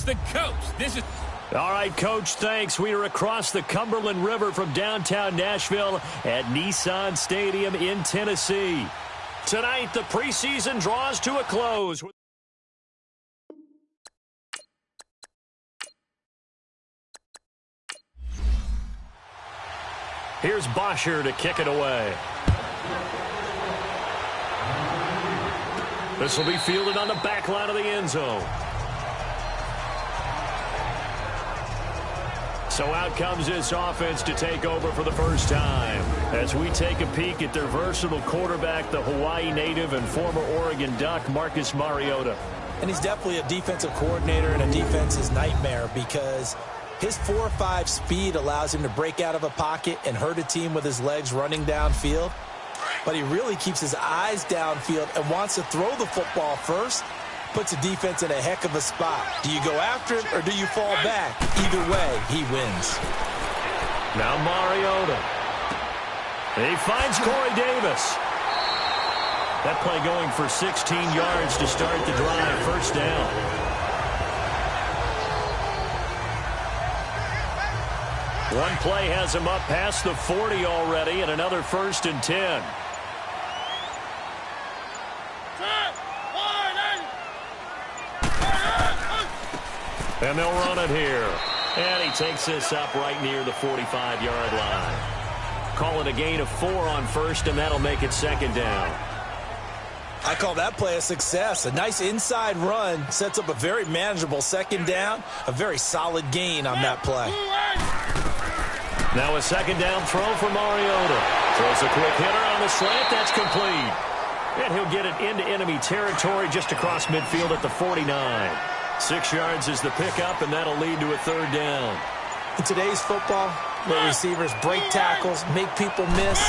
the coach. This is... All right, Coach, thanks. We are across the Cumberland River from downtown Nashville at Nissan Stadium in Tennessee. Tonight, the preseason draws to a close. Here's Bosher to kick it away. This will be fielded on the back line of the end zone. So out comes this offense to take over for the first time. As we take a peek at their versatile quarterback, the Hawaii native and former Oregon Duck, Marcus Mariota. And he's definitely a defensive coordinator and a defense's nightmare because his 4.5 speed allows him to break out of a pocket and hurt a team with his legs running downfield. But he really keeps his eyes downfield and wants to throw the football first. Puts a defense in a heck of a spot. Do you go after him or do you fall back? Either way, he wins. Now Mariota. He finds Corey Davis. That play going for 16 yards to start the drive. First down. One play has him up past the 40 already, and another 1st and 10. And they'll run it here. And he takes this up right near the 45-yard line. Call it a gain of 4 on first, and that'll make it 2nd down. I call that play a success. A nice inside run sets up a very manageable 2nd down. A very solid gain on that play. Now a 2nd down throw for Mariota. Throws a quick hitter on the slant. That's complete. And he'll get it into enemy territory just across midfield at the 49. 6 yards is the pickup, and that'll lead to a 3rd down. In today's football, where receivers break tackles, make people miss,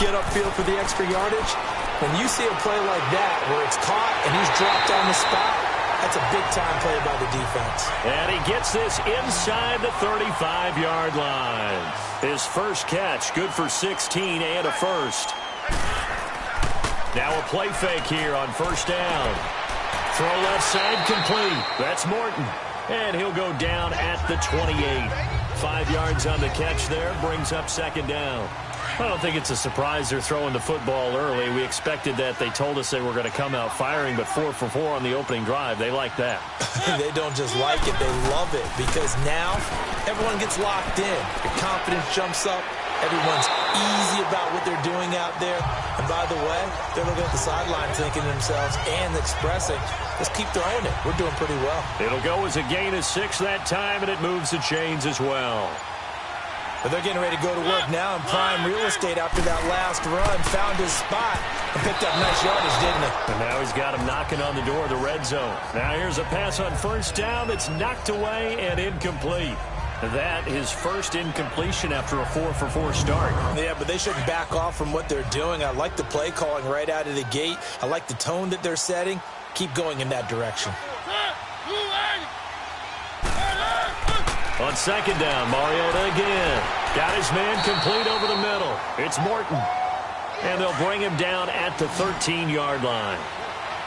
get upfield for the extra yardage, when you see a play like that where it's caught and he's dropped on the spot, that's a big-time play by the defense. And he gets this inside the 35-yard line. His first catch, good for 16 and a first. Now a play fake here on 1st down. Throw left side complete. That's Morton. And he'll go down at the 28. 5 yards on the catch there. Brings up 2nd down. I don't think it's a surprise they're throwing the football early. We expected that. They told us they were going to come out firing, but 4 for 4 on the opening drive. They like that. They don't just like it. They love it because now everyone gets locked in. Your confidence jumps up. Everyone's easy about what they're doing out there. And by the way, they're looking at the sideline thinking to themselves and expressing, let's keep throwing it. We're doing pretty well. It'll go as a gain of 6 that time, and it moves the chains as well. But they're getting ready to go to work now in prime real estate after that last run. Found his spot and picked up nice yardage, didn't he? And now he's got him knocking on the door of the red zone. Now here's a pass on 1st down that's knocked away and incomplete. That is first incompletion after a 4 for 4 start. Yeah, but they shouldn't back off from what they're doing. I like the play calling right out of the gate. I like the tone that they're setting. Keep going in that direction. On 2nd down, Mariota again. Got his man complete over the middle. It's Morton. And they'll bring him down at the 13-yard line.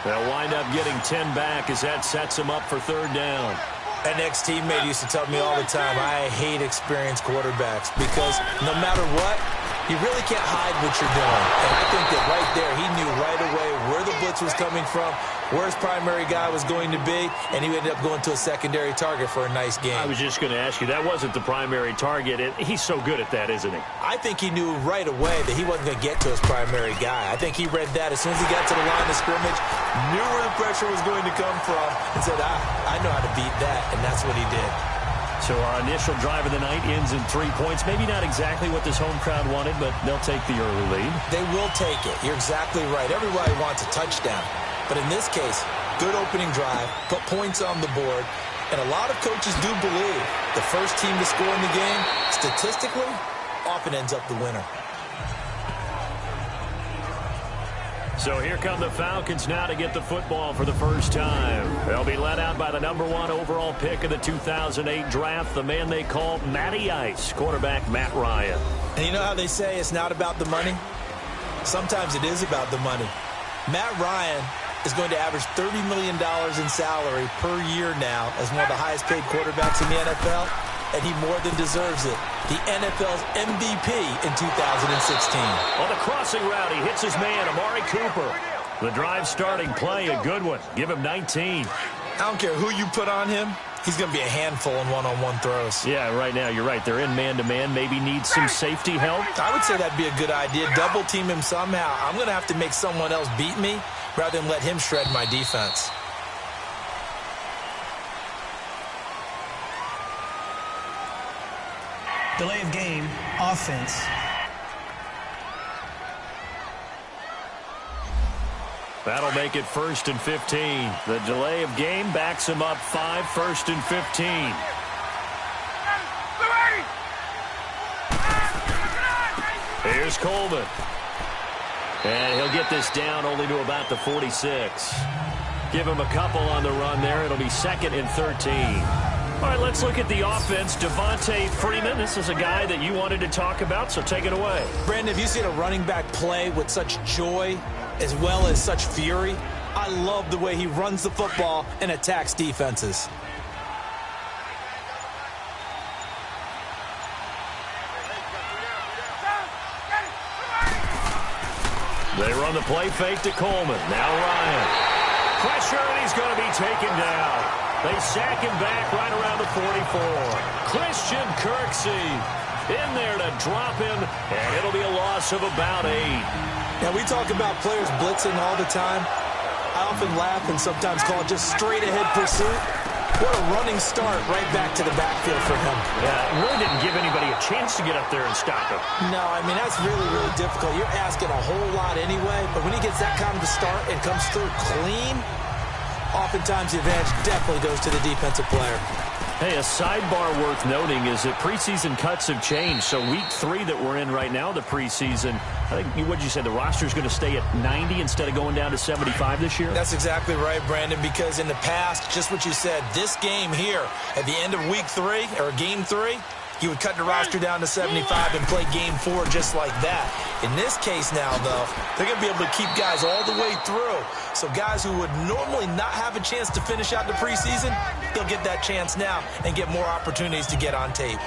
They'll wind up getting 10 back as that sets him up for 3rd down. An ex-teammate used to tell me all the time, I hate experienced quarterbacks because no matter what, you really can't hide what you're doing. And I think that right there, he knew right away where the blitz was coming from, where his primary guy was going to be, and he ended up going to a secondary target for a nice game. I was just going to ask you, that wasn't the primary target. He's so good at that, isn't he? I think he knew right away that he wasn't going to get to his primary guy. I think he read that as soon as he got to the line of scrimmage, knew where the pressure was going to come from, and said, I know how to beat that, and that's what he did. So our initial drive of the night ends in 3 points. Maybe not exactly what this home crowd wanted, but they'll take the early lead. They will take it. You're exactly right. Everybody wants a touchdown. But in this case, good opening drive, put points on the board, and a lot of coaches do believe the first team to score in the game, statistically, often ends up the winner. So here come the Falcons now to get the football for the first time. They'll be led out by the #1 overall pick of the 2008 draft, the man they call Matty Ice, quarterback Matt Ryan. And you know how they say it's not about the money? Sometimes it is about the money. Matt Ryan is going to average $30 million in salary per year now as one of the highest paid quarterbacks in the NFL, and he more than deserves it. The NFL's MVP in 2016. On the crossing route, he hits his man, Amari Cooper. The drive starting play, a good one. Give him 19. I don't care who you put on him. He's going to be a handful in one-on-one throws. Yeah, right now, you're right. They're in man-to-man. Maybe need some safety help. I would say that'd be a good idea. Double team him somehow. I'm going to have to make someone else beat me rather than let him shred my defense. Delay of game, offense. That'll make it 1st and 15. The delay of game backs him up 5, 1st and 15. Here's Coleman. And he'll get this down only to about the 46. Give him a couple on the run there. It'll be 2nd and 13. All right, let's look at the offense. Devontae Freeman, this is a guy that you wanted to talk about, so take it away. Brandon, have you seen a running back play with such joy as well as such fury? I love the way he runs the football and attacks defenses. They run the play fake to Coleman. Now Ryan. Pressure, and he's going to be taken down. They sack him back right around the 44. Christian Kirksey in there to drop him, and it'll be a loss of about 8. Now, we talk about players blitzing all the time. I often laugh and sometimes call it just straight-ahead pursuit. What a running start right back to the backfield for him. Yeah, really didn't give anybody a chance to get up there and stop him. No, I mean, that's really, really difficult. You're asking a whole lot anyway, but when he gets that kind of a start and comes through clean, oftentimes the advantage definitely goes to the defensive player. Hey, a sidebar worth noting is that preseason cuts have changed. So week 3 that we're in right now, the preseason, I think, what did you say, the roster's going to stay at 90 instead of going down to 75 this year? That's exactly right, Brandon, because in the past, just what you said, this game here, at the end of week 3, or game 3, you would cut the roster down to 75 and play game 4 just like that. In this case now, though, they're going to be able to keep guys all the way through. So guys who would normally not have a chance to finish out the preseason, they'll get that chance now and get more opportunities to get on tape.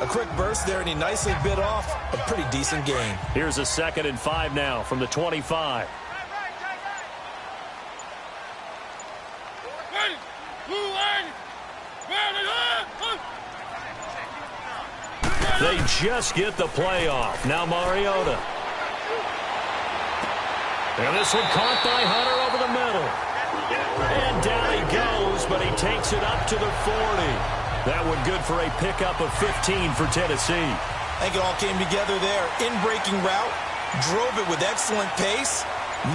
A quick burst there, and he nicely bit off a pretty decent game. Here's a 2nd and 5 now from the 25. They just get the play off. Now Mariota. And this one caught by Hunter over the middle. And down he goes, but he takes it up to the 40. That one good for a pickup of 15 for Tennessee. I think it all came together there. In-breaking route, drove it with excellent pace.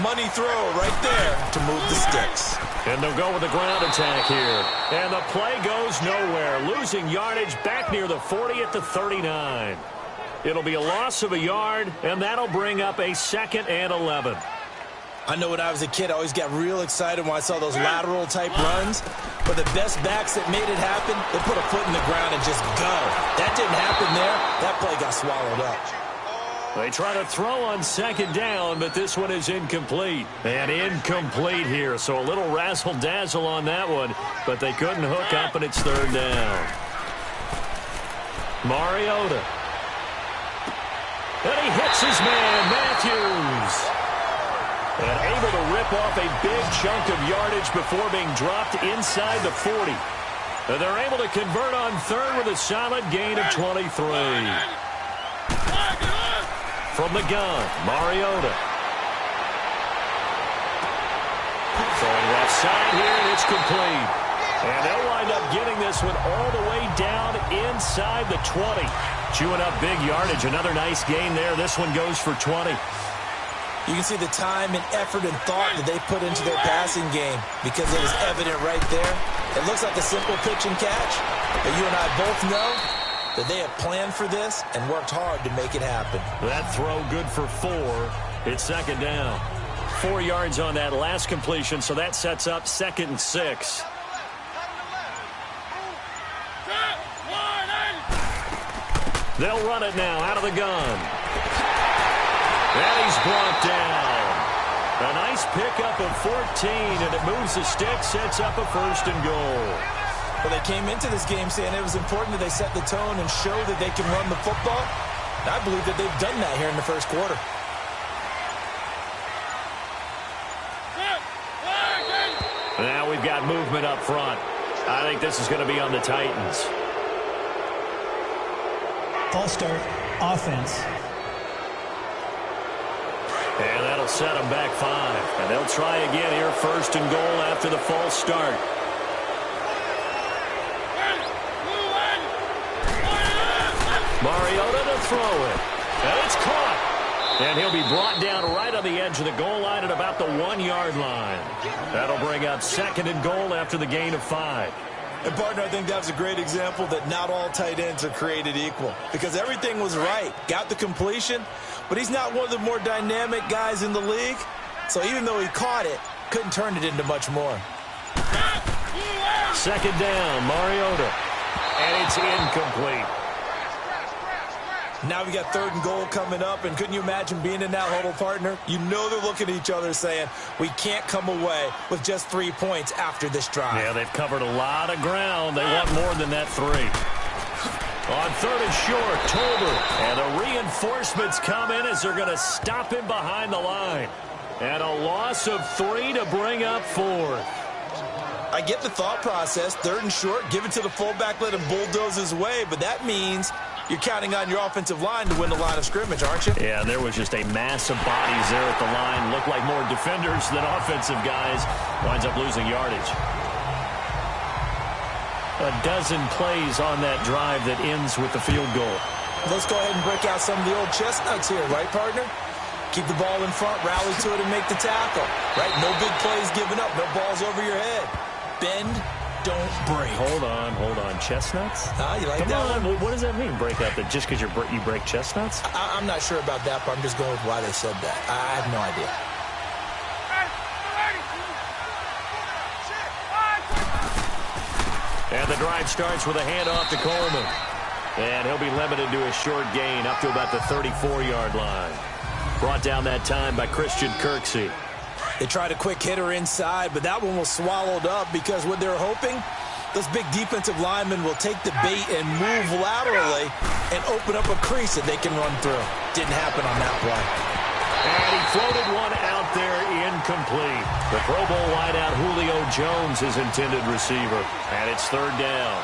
Money throw right there to move the sticks. And they'll go with the ground attack here. And the play goes nowhere. Losing yardage back near the 40 at the 39. It'll be a loss of a yard, and that'll bring up a 2nd and 11. I know when I was a kid, I always got real excited when I saw those lateral-type runs. But the best backs that made it happen, they put a foot in the ground and just go. That didn't happen there. That play got swallowed up. They try to throw on 2nd down, but this one is incomplete. And incomplete here, so a little razzle-dazzle on that one. But they couldn't hook up, and it's 3rd down. Mariota. And he hits his man, Matthews. And able to rip off a big chunk of yardage before being dropped inside the 40. And they're able to convert on 3rd with a solid gain of 23. From the gun, Mariota. Throwing left side here, and it's complete. And they'll wind up getting this one all the way down inside the 20. Chewing up big yardage. Another nice gain there. This one goes for 20. You can see the time and effort and thought that they put into their passing game because it was evident right there. It looks like a simple pitch and catch, but you and I both know that they have planned for this and worked hard to make it happen. That throw good for 4. It's 2nd down. 4 yards on that last completion, so that sets up 2nd and 6. They'll run it now out of the gun. And he's brought down. A nice pickup of 14, and it moves the stick, sets up a 1st and goal. Well, they came into this game saying it was important that they set the tone and show that they can run the football. And I believe that they've done that here in the first quarter. Now we've got movement up front. I think this is going to be on the Titans. False start, offense. And that'll set them back 5. And they'll try again here, 1st and goal after the false start. Mariota to throw it. And it's caught. And he'll be brought down right on the edge of the goal line at about the 1-yard line. That'll bring up 2nd and goal after the gain of 5. And, partner, I think that was a great example that not all tight ends are created equal. Because everything was right. Got the completion, but he's not one of the more dynamic guys in the league. So even though he caught it, couldn't turn it into much more. 2nd down, Mariota. And it's incomplete. Now we got 3rd and goal coming up, and couldn't you imagine being in that huddle, partner? You know they're looking at each other saying, we can't come away with just 3 points after this drive. Yeah, they've covered a lot of ground. They want more than that 3. On 3rd and short, Tolbert. And the reinforcements come in as they're going to stop him behind the line. And a loss of 3 to bring up 4th. I get the thought process, 3rd and short, give it to the fullback, let him bulldoze his way, but that means you're counting on your offensive line to win the line of scrimmage, aren't you? Yeah, there was just a mass of bodies there at the line. Looked like more defenders than offensive guys. Winds up losing yardage. A dozen plays on that drive that ends with the field goal. Let's go ahead and break out some of the old chestnuts here, right, partner? Keep the ball in front, rally to it, and make the tackle. Right? No big plays given up, no balls over your head. Bend, don't break. Hold on. Chestnuts? You like Come that on. one? What does that mean, break up? That just because you break chestnuts? I'm not sure about that, but I'm just going with why they said that. I have no idea. And the drive starts with a handoff to Coleman. And he'll be limited to a short gain up to about the 34-yard line. Brought down that time by Christian Kirksey. They tried a quick hitter inside, but that one was swallowed up because what they're hoping, those big defensive linemen will take the bait and move laterally and open up a crease that they can run through. Didn't happen on that play. And he floated one out there, incomplete. The Pro Bowl wideout Julio Jones is intended receiver. And it's 3rd down.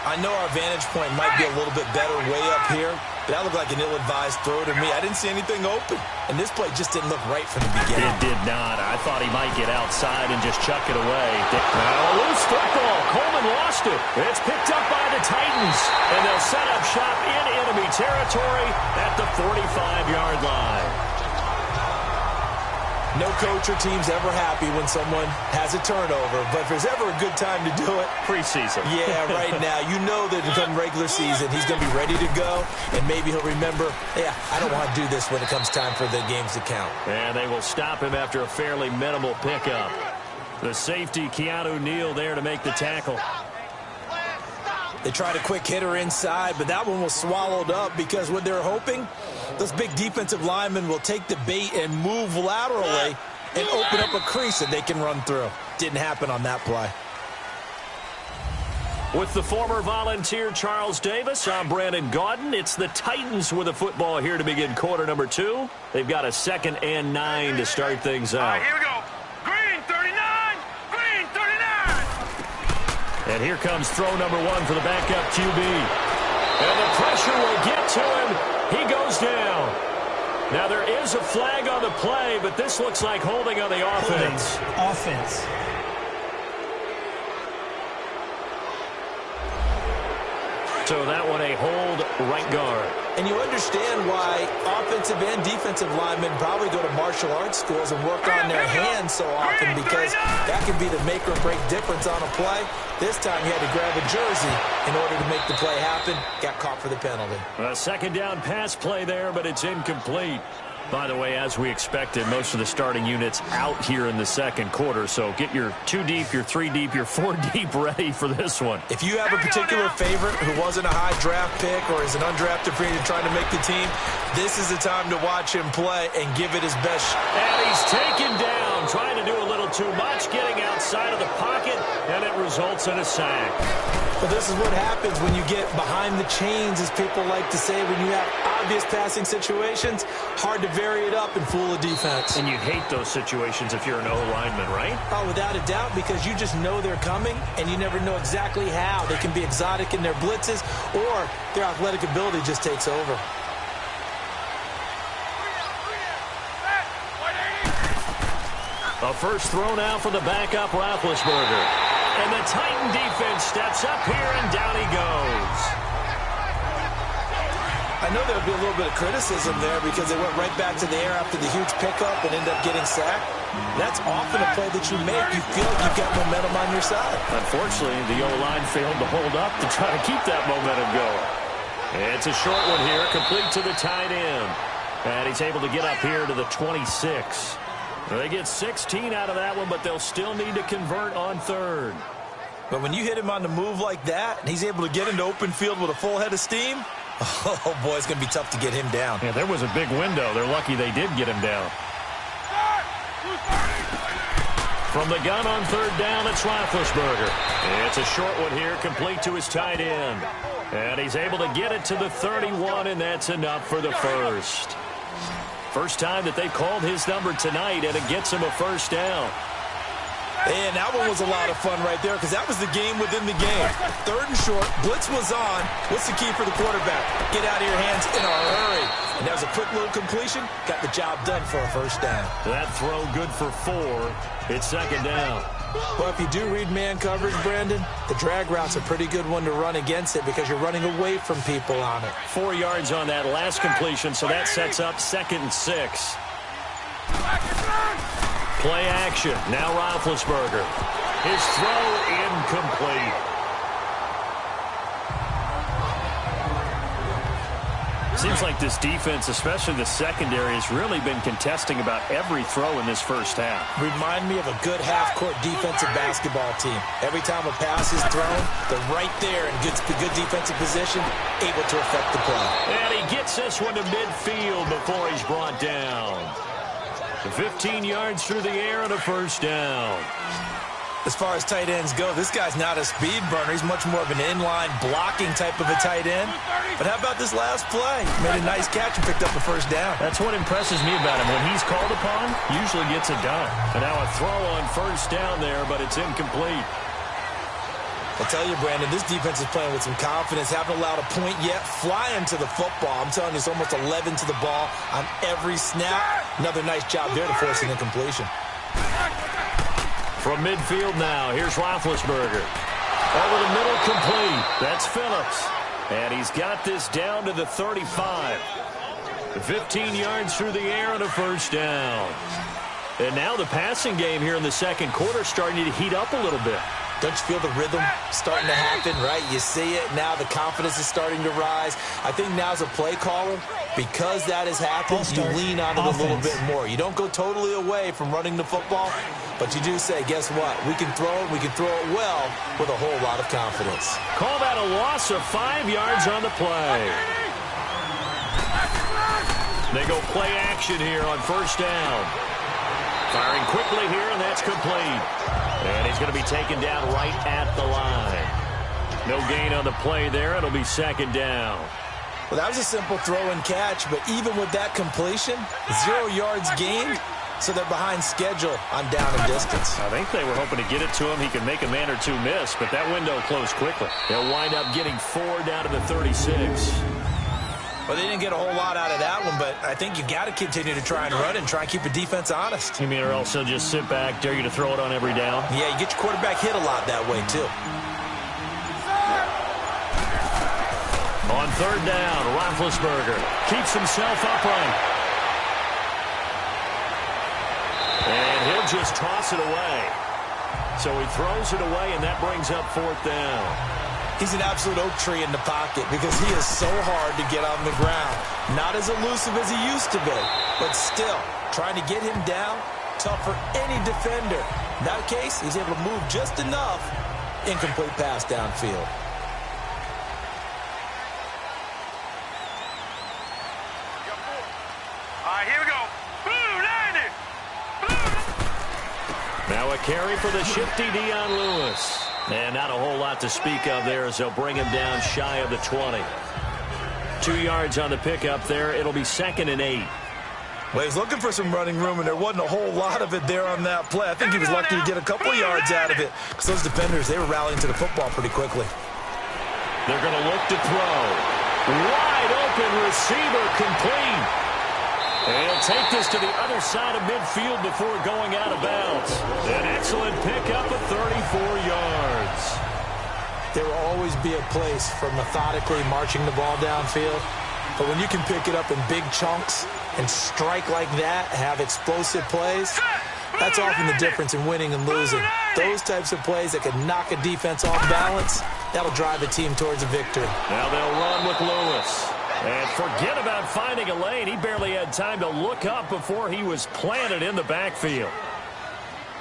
I know our vantage point might be a little bit better way up here, but that looked like an ill-advised throw to me. I didn't see anything open, and this play just didn't look right from the beginning. It did not. I thought he might get outside and just chuck it away. Now a loose football. Coleman lost it. It's picked up by the Titans, and they'll set up shop in enemy territory at the 45-yard line. No coach or team's ever happy when someone has a turnover, but if there's ever a good time to do it, preseason. Yeah, right now. You know that come regular season, he's going to be ready to go, and maybe he'll remember, yeah, I don't want to do this when it comes time for the games to count. And they will stop him after a fairly minimal pickup. The safety, Keanu Neal, there to make the tackle. They tried a quick hitter inside, but that one was swallowed up because what they're hoping, those big defensive linemen will take the bait and move laterally and open up a crease that they can run through. Didn't happen on that play. With the former Volunteer Charles Davis, I'm Brandon Gaudin. It's the Titans with the football here to begin quarter number 2. They've got a 2nd and 9 to start things out. All right, here we go. Green 39, green 39. And here comes throw number 1 for the backup QB. And the pressure will get to him. He goes down. Now there is a flag on the play, but this looks like holding on the offense. Offense. So that one a hold right guard. And you understand why offensive and defensive linemen probably go to martial arts schools and work on their hands so often, because that can be the make or break difference on a play. This time he had to grab a jersey in order to make the play happen. Got caught for the penalty. A 2nd down pass play there, but it's incomplete. By the way, as we expected, most of the starting units out here in the second quarter. So get your 2 deep, your 3 deep, your 4 deep ready for this one. If you have a particular favorite who wasn't a high draft pick or is an undrafted free agent trying to make the team, this is the time to watch him play and give it his best. And he's taken down, trying to do a little too much, getting outside of the pocket, and it results in a sack. Well, this is what happens when you get behind the chains, as people like to say, when you have obvious passing situations. Hard to vary it up and fool a defense. And you hate those situations if you're an O-lineman, right? Oh, without a doubt, because you just know they're coming, and you never know exactly how. They can be exotic in their blitzes, or their athletic ability just takes over. A first throw now for the backup Roethlisberger. And the Titan defense steps up here, and down he goes. I know there'll be a little bit of criticism there because they went right back to the air after the huge pickup and ended up getting sacked. That's often a play that you make. You feel like you've got momentum on your side. Unfortunately, the O-line failed to hold up to try to keep that momentum going. It's a short one here, complete to the tight end. And he's able to get up here to the 26. They get 16 out of that one, but they'll still need to convert on third. But when you hit him on the move like that, and he's able to get into open field with a full head of steam, oh, boy, it's going to be tough to get him down. Yeah, there was a big window. They're lucky they did get him down. From the gun on third down, it's Roethlisberger. It's a short one here, complete to his tight end. And he's able to get it to the 31, and that's enough for the first. First time that they've called his number tonight, and it gets him a first down. And that one was a lot of fun right there because that was the game within the game. Third and short, blitz was on. What's the key for the quarterback? Get out of your hands in a hurry. And that was a quick little completion. Got the job done for a first down. That throw good for 4. It's second down. Well, if you do read man coverage, Brandon, the drag route's a pretty good one to run against it because you're running away from people on it. 4 yards on that last completion, so that sets up 2nd and 6. Play action. Now Roethlisberger. His throw incomplete. Seems like this defense, especially the secondary, has really been contesting about every throw in this first half. Remind me of a good half-court defensive basketball team. Every time a pass is thrown, they're right there in good defensive position, able to affect the play. And he gets this one to midfield before he's brought down. 15 yards through the air and a first down. As far as tight ends go, this guy's not a speed burner. He's much more of an inline blocking type of a tight end. But how about this last play? Made a nice catch and picked up a first down. That's what impresses me about him. When he's called upon, usually gets it done. And now a throw on first down there, but it's incomplete. I'll tell you, Brandon, this defense is playing with some confidence. Haven't allowed a point yet. Flying to the football. I'm telling you, it's almost 11 to the ball on every snap. Another nice job there to force an incompletion. From midfield now, here's Roethlisberger. Over the middle, complete. That's Phillips. And he's got this down to the 35. 15 yards through the air and a first down. And now the passing game here in the second quarter starting to heat up a little bit. Don't you feel the rhythm starting to happen, right? You see it now. The confidence is starting to rise. I think now as a play caller, because that has happened, you lean on it a little bit more. You don't go totally away from running the football, but you do say, guess what? We can throw it. We can throw it well with a whole lot of confidence. Call that a loss of 5 yards on the play. They go play action here on first down. Firing quickly here, and that's complete. And he's going to be taken down right at the line. No gain on the play there. It'll be second down. Well, that was a simple throw and catch, but even with that completion, 0 yards gained, so they're behind schedule on down and distance. I think they were hoping to get it to him. He could make a man or two miss, but that window closed quickly. They'll wind up getting 4 down to the 36. Well, they didn't get a whole lot out of that one, but I think you got to continue to try and run and try and keep the defense honest. You mean, or else they'll just sit back, dare you to throw it on every down? Yeah, you get your quarterback hit a lot that way, too. On third down, Roethlisberger keeps himself upright. And he'll just toss it away. So he throws it away, and that brings up fourth down. He's an absolute oak tree in the pocket because he is so hard to get on the ground. Not as elusive as he used to be, but still, trying to get him down, tough for any defender. In that case, he's able to move just enough. Incomplete pass downfield. All right, here we go. Blue, 90. Now a carry for the shifty Dion Lewis. And not a whole lot to speak of there as they'll bring him down shy of the 20. 2 yards on the pickup there. It'll be 2nd and 8. Well, he was looking for some running room, and there wasn't a whole lot of it there on that play. I think he was lucky to get a couple of yards out of it because those defenders, they were rallying to the football pretty quickly. They're going to look to throw. Wide open receiver complete. And he'll take this to the other side of midfield before going out of bounds. An excellent pickup of 34 yards. There will always be a place for methodically marching the ball downfield. But when you can pick it up in big chunks and strike like that, have explosive plays, that's often the difference in winning and losing. Those types of plays that can knock a defense off balance, that'll drive a team towards a victory. Now they'll run with Lewis. And forget about finding a lane. He barely had time to look up before he was planted in the backfield.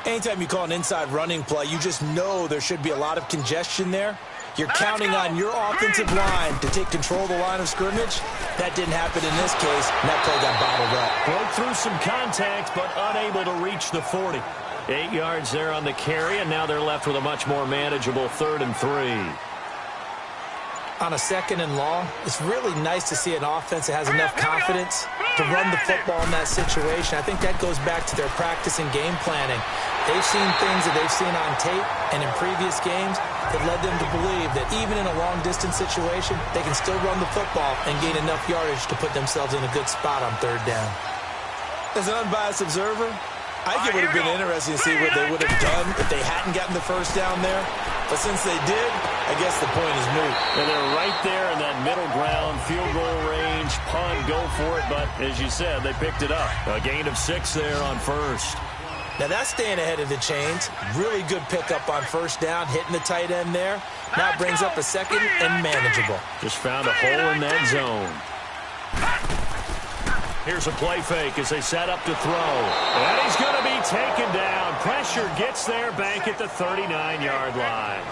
Anytime you call an inside running play, you just know there should be a lot of congestion there. You're counting on your offensive line to take control of the line of scrimmage. That didn't happen in this case, and that play got bottled up. Broke through some contact, but unable to reach the 40. 8 yards there on the carry, and now they're left with a much more manageable 3rd and 3. On a 2nd and long, it's really nice to see an offense that has enough confidence to run the football in that situation. I think that goes back to their practice and game planning. They've seen things that they've seen on tape and in previous games that led them to believe that even in a long-distance situation, they can still run the football and gain enough yardage to put themselves in a good spot on 3rd down. As an unbiased observer, I think it would have been interesting to see what they would have done if they hadn't gotten the 1st down there. But since they did, I guess the point is moot. And they're right there in that middle ground, field goal range, punt, go for it. But as you said, they picked it up. A gain of 6 there on 1st. Now that's staying ahead of the chains. Really good pickup on 1st down, hitting the tight end there. Now it brings up a 2nd and manageable. Just found a hole in that zone. Here's a play fake as they set up to throw. And he's going to be taken down. Pressure gets there back at the 39-yard line.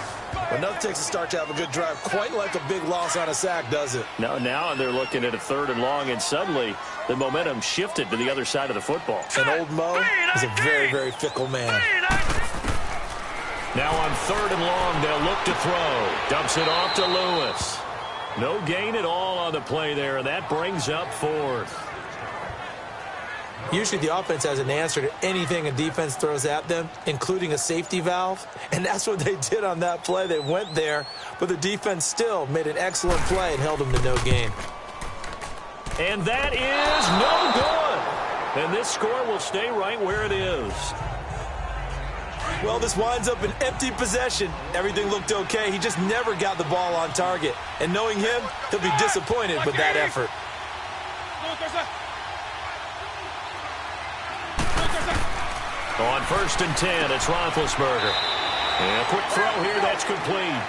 Well, nothing takes a start to have a good drive. Quite like a big loss on a sack, does it? Now they're looking at a 3rd and long, and suddenly the momentum shifted to the other side of the football. And old Mo is a very, very fickle man. Now on 3rd and long, they'll look to throw. Dumps it off to Lewis. No gain at all on the play there, and that brings up 4th. Usually the offense has an answer to anything a defense throws at them, including a safety valve. And that's what they did on that play. They went there, but the defense still made an excellent play and held them to no gain. And that is no good. And this score will stay right where it is. Well, this winds up an empty possession. Everything looked okay. He just never got the ball on target. And knowing him, he'll be disappointed with that effort. On 1st and 10, it's Roethlisberger. And a quick throw here, that's complete.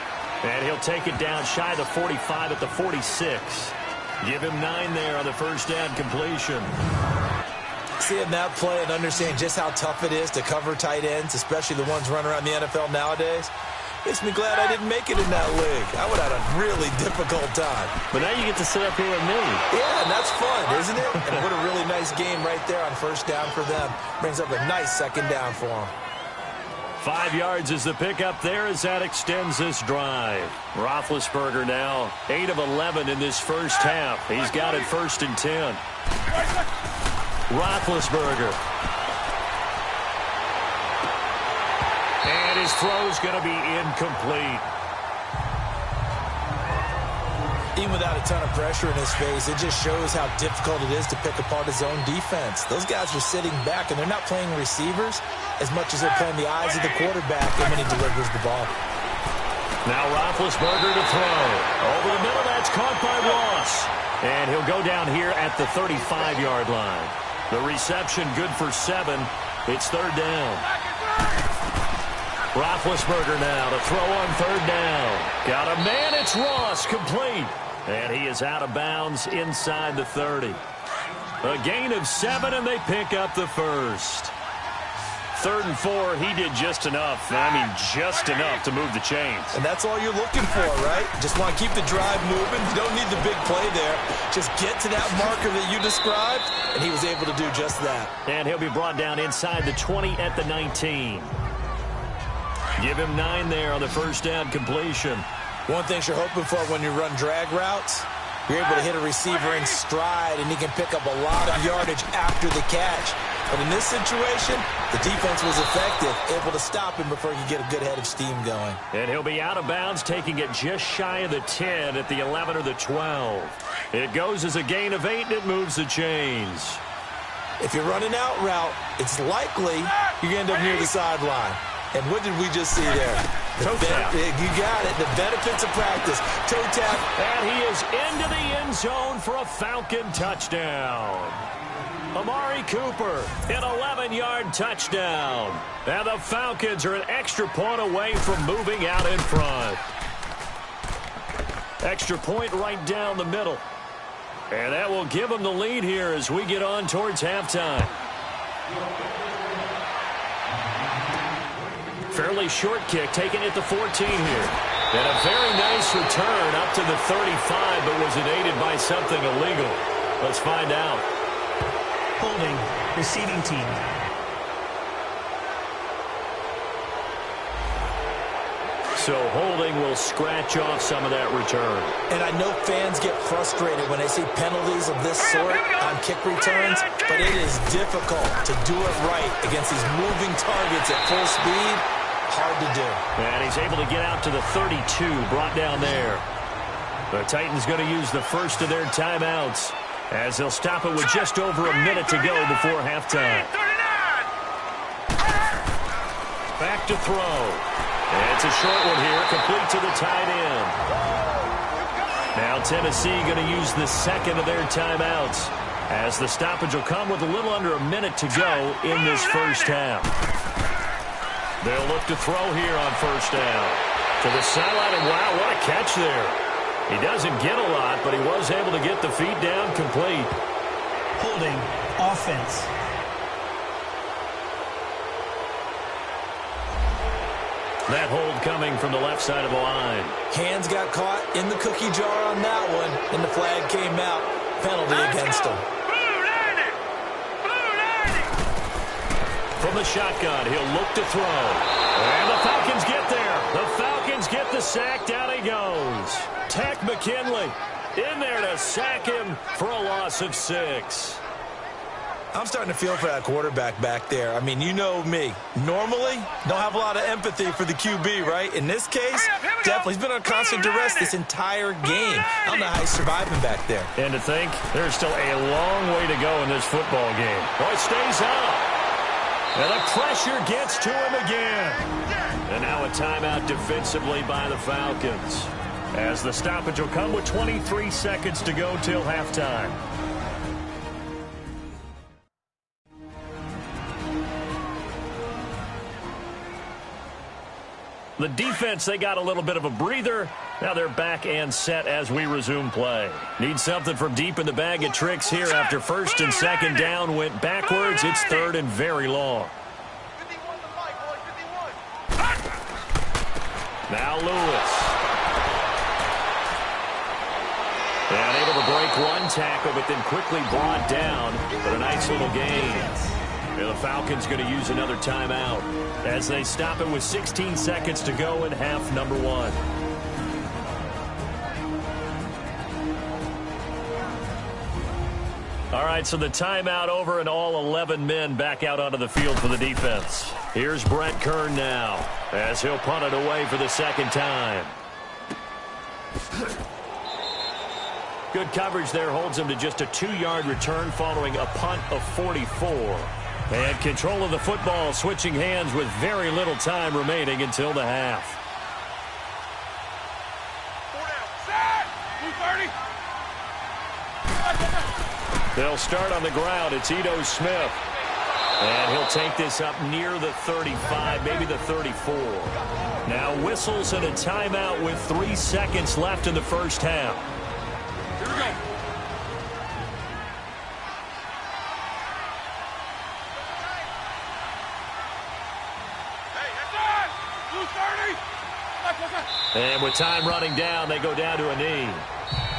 And he'll take it down shy of the 45 at the 46. Give him 9 there on the 1st down completion. Seeing that play and understanding just how tough it is to cover tight ends, especially the ones running around the NFL nowadays, makes me glad I didn't make it in that league. I would have had a really difficult time. But now you get to sit up here with me. Yeah, and that's fun, isn't it? And what a really nice game right there on 1st down for them. Brings up a nice 2nd down for them. 5 yards is the pickup there as that extends this drive. Roethlisberger now 8 of 11 in this first half. He's got it 1st and 10. Roethlisberger. And his throw's going to be incomplete. Even without a ton of pressure in his face, it just shows how difficult it is to pick apart his own defense. Those guys are sitting back, and they're not playing receivers as much as they're playing the eyes of the quarterback and when he delivers the ball. Now Roethlisberger to throw. Over the middle, that's caught by Ross. And he'll go down here at the 35-yard line. The reception good for 7. It's 3rd down. Roethlisberger now to throw on third down. Got a man, it's Ross, complete. And he is out of bounds inside the 30. A gain of 7, and they pick up the first. 3rd and 4, he did just enough. I mean, just enough to move the chains. And that's all you're looking for, right? Just want to keep the drive moving. You don't need the big play there. Just get to that marker that you described, and he was able to do just that. And he'll be brought down inside the 20 at the 19. Give him 9 there on the first down completion. One thing you're hoping for when you run drag routes, you're able to hit a receiver in stride, and he can pick up a lot of yardage after the catch. But in this situation, the defense was effective, able to stop him before he could get a good head of steam going. And he'll be out of bounds, taking it just shy of the 10 at the 11 or the 12. It goes as a gain of 8, and it moves the chains. If you're running out route, it's likely you're going to end up near the sideline. And what did we just see there? Toe tap. You got it. The benefits of practice. Toe tap. And he is into the end zone for a Falcon touchdown. Amari Cooper, an 11-yard touchdown. And the Falcons are an extra point away from moving out in front. Extra point right down the middle. And that will give them the lead here as we get on towards halftime. Fairly short kick, taken at the 14 here. And a very nice return up to the 35, but was it aided by something illegal? Let's find out. Holding, receiving team. So holding will scratch off some of that return. And I know fans get frustrated when they see penalties of this sort on kick returns, but it is difficult to do it right against these moving targets at full speed. Hard to do. And he's able to get out to the 32, brought down there. The Titans going to use the first of their timeouts as they'll stop it with just over a minute to go before halftime. Back to throw. And it's a short one here, complete to the tight end. Now Tennessee going to use the second of their timeouts as the stoppage will come with a little under a minute to go in this first half. They'll look to throw here on first down. To the sideline, and wow, what a catch there. He doesn't get a lot, but he was able to get the feet down complete. Holding, offense. That hold coming from the left side of the line. Hands got caught in the cookie jar on that one, and the flag came out. Penalty against him. From the shotgun, he'll look to throw. And the Falcons get there. The Falcons get the sack. Down he goes. Tack McKinley in there to sack him for a loss of 6. I'm starting to feel for that quarterback back there. I mean, you know me. Normally, don't have a lot of empathy for the QB, right? In this case, definitely. He's been on constant duress this entire game. I don't know how he's surviving back there. And to think, there's still a long way to go in this football game. Oh, it stays up. And the pressure gets to him again. And now a timeout defensively by the Falcons, as the stoppage will come with 23 seconds to go till halftime. The defense, they got a little bit of a breather. Now they're back and set as we resume play. Need something from deep in the bag of tricks here after first and second down went backwards. It's third and very long. Now Lewis. And able to break one tackle, but then quickly brought down. But a nice little gain. And the Falcons going to use another timeout as they stop it with 16 seconds to go in half number 1. All right, so the timeout over and all 11 men back out onto the field for the defense. Here's Brett Kern now as he'll punt it away for the second time. Good coverage there holds him to just a 2-yard return following a punt of 44. And control of the football switching hands with very little time remaining until the half. They'll start on the ground. It's Ito Smith. And he'll take this up near the 35, maybe the 34. Now whistles and a timeout with 3 seconds left in the first half. Here we go. Hey, that's on! 230! And with time running down, they go down to a knee.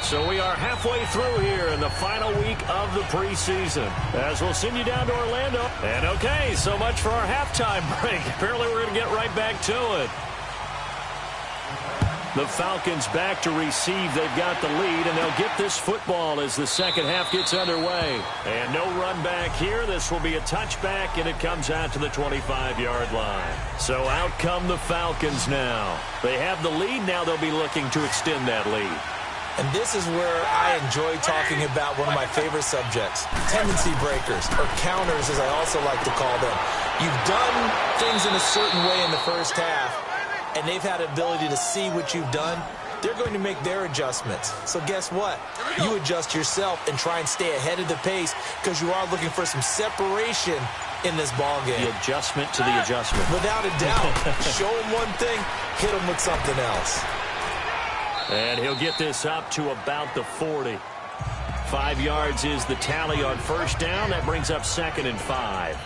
So we are halfway through here in the final week of the preseason, as we'll send you down to Orlando. And okay, so much for our halftime break. Apparently we're going to get right back to it. The Falcons back to receive. They've got the lead, and they'll get this football as the second half gets underway. And no run back here. This will be a touchback, and it comes out to the 25-yard line. So out come the Falcons now. They have the lead. Now they'll be looking to extend that lead. And this is where I enjoy talking about one of my favorite subjects, tendency breakers, or counters as I also like to call them. You've done things in a certain way in the first half, and they've had the ability to see what you've done. They're going to make their adjustments. So guess what? You adjust yourself and try and stay ahead of the pace because you are looking for some separation in this ball game. The adjustment to the adjustment. Without a doubt. Show them one thing, hit them with something else. And he'll get this up to about the 40. 5 yards is the tally on first down. That brings up 2nd and 5.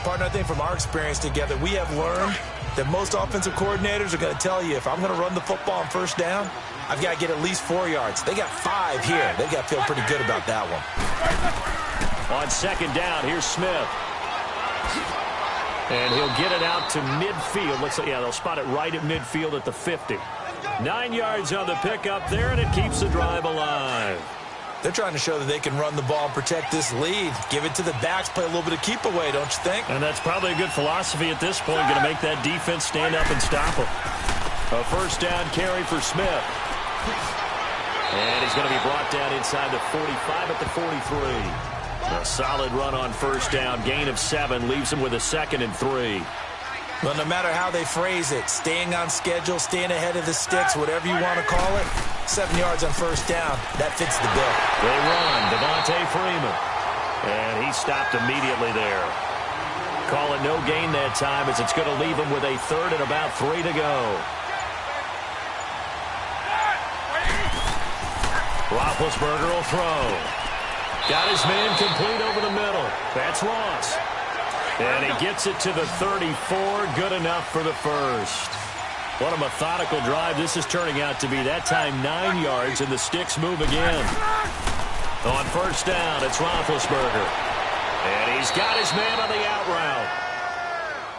Partner, I think from our experience together, we have learned that most offensive coordinators are going to tell you, if I'm going to run the football on first down, I've got to get at least 4 yards. They got 5 here. They've got to feel pretty good about that one. On second down, here's Smith. And he'll get it out to midfield. Looks like, yeah, they'll spot it right at midfield at the 50. 9 yards on the pickup there, and it keeps the drive alive. They're trying to show that they can run the ball and protect this lead. Give it to the backs, play a little bit of keep away, don't you think? And that's probably a good philosophy at this point, going to make that defense stand up and stop them. A first down carry for Smith. And he's going to be brought down inside the 45 at the 43. A solid run on first down, gain of 7, leaves him with a 2nd and 3. Well, no matter how they phrase it, staying on schedule, staying ahead of the sticks, whatever you want to call it, 7 yards on first down, that fits the bill. They run, Devontae Freeman. And he stopped immediately there. Call it no gain that time, as it's going to leave him with a 3rd and about 3 to go. Roethlisberger will throw. Got his man complete over the middle. That's Ross. And he gets it to the 34. Good enough for the first. What a methodical drive this is turning out to be. That time 9 yards, and the sticks move again. On first down, it's Roethlisberger. And he's got his man on the out route.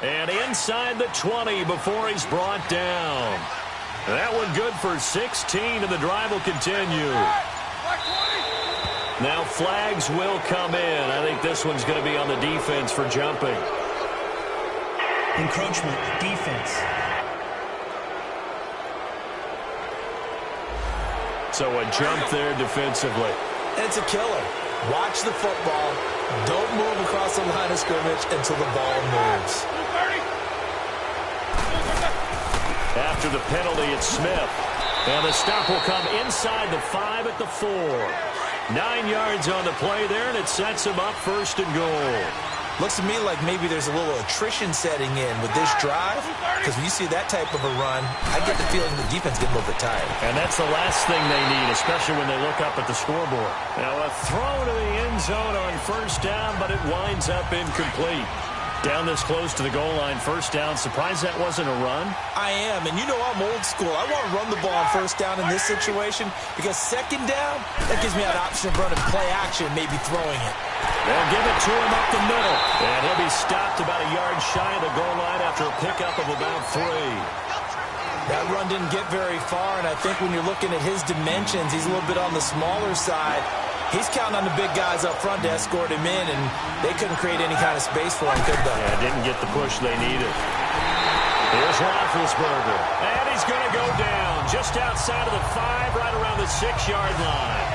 And inside the 20 before he's brought down. That one good for 16, and the drive will continue. Now flags will come in. I think this one's going to be on the defense for jumping. Encroachment, defense. So a jump there defensively. It's a killer. Watch the football. Don't move across the line of scrimmage until the ball moves. After the penalty, it's Smith. And the stop will come inside the 5 at the 4. 9 yards on the play there, and it sets him up 1st and goal. Looks to me like maybe there's a little attrition setting in with this drive, because when you see that type of a run, I get the feeling the defense getting a little bit tired. And that's the last thing they need, especially when they look up at the scoreboard. Now a throw to the end zone on first down, but it winds up incomplete. Down this close to the goal line, first down. Surprised that wasn't a run? I am, and you know I'm old school. I want to run the ball on first down in this situation because second down, that gives me that option of running play action, maybe throwing it. They'll give it to him up the middle. And he'll be stopped about a yard shy of the goal line after a pickup of about 3. That run didn't get very far, and I think when you're looking at his dimensions, he's a little bit on the smaller side. He's counting on the big guys up front to escort him in, and they couldn't create any kind of space for him, could they? Yeah, didn't get the push they needed. Here's Roethlisberger. And he's going to go down just outside of the 5, right around the 6-yard line.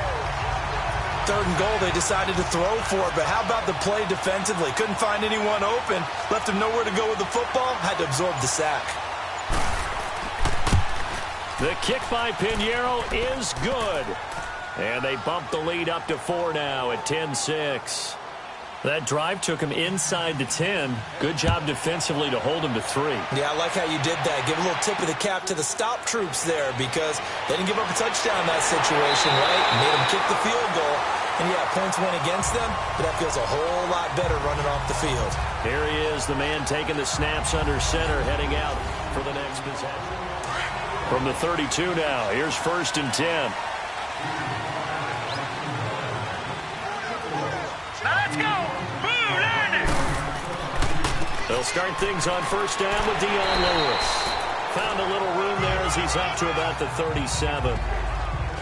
3rd and goal, they decided to throw for it, but how about the play defensively? Couldn't find anyone open, left him nowhere to go with the football, had to absorb the sack. The kick by Pinheiro is good. And they bump the lead up to 4 now at 10-6. That drive took him inside the 10. Good job defensively to hold him to 3. Yeah, I like how you did that. Give a little tip of the cap to the stop troops there because they didn't give up a touchdown in that situation, right? Made them kick the field goal. And, yeah, points went against them, but that feels a whole lot better running off the field. Here he is, the man taking the snaps under center, heading out for the next possession. From the 32 now, here's 1st and 10. Let's go! They'll start things on 1st down with Dion Lewis. Found a little room there as he's up to about the 37.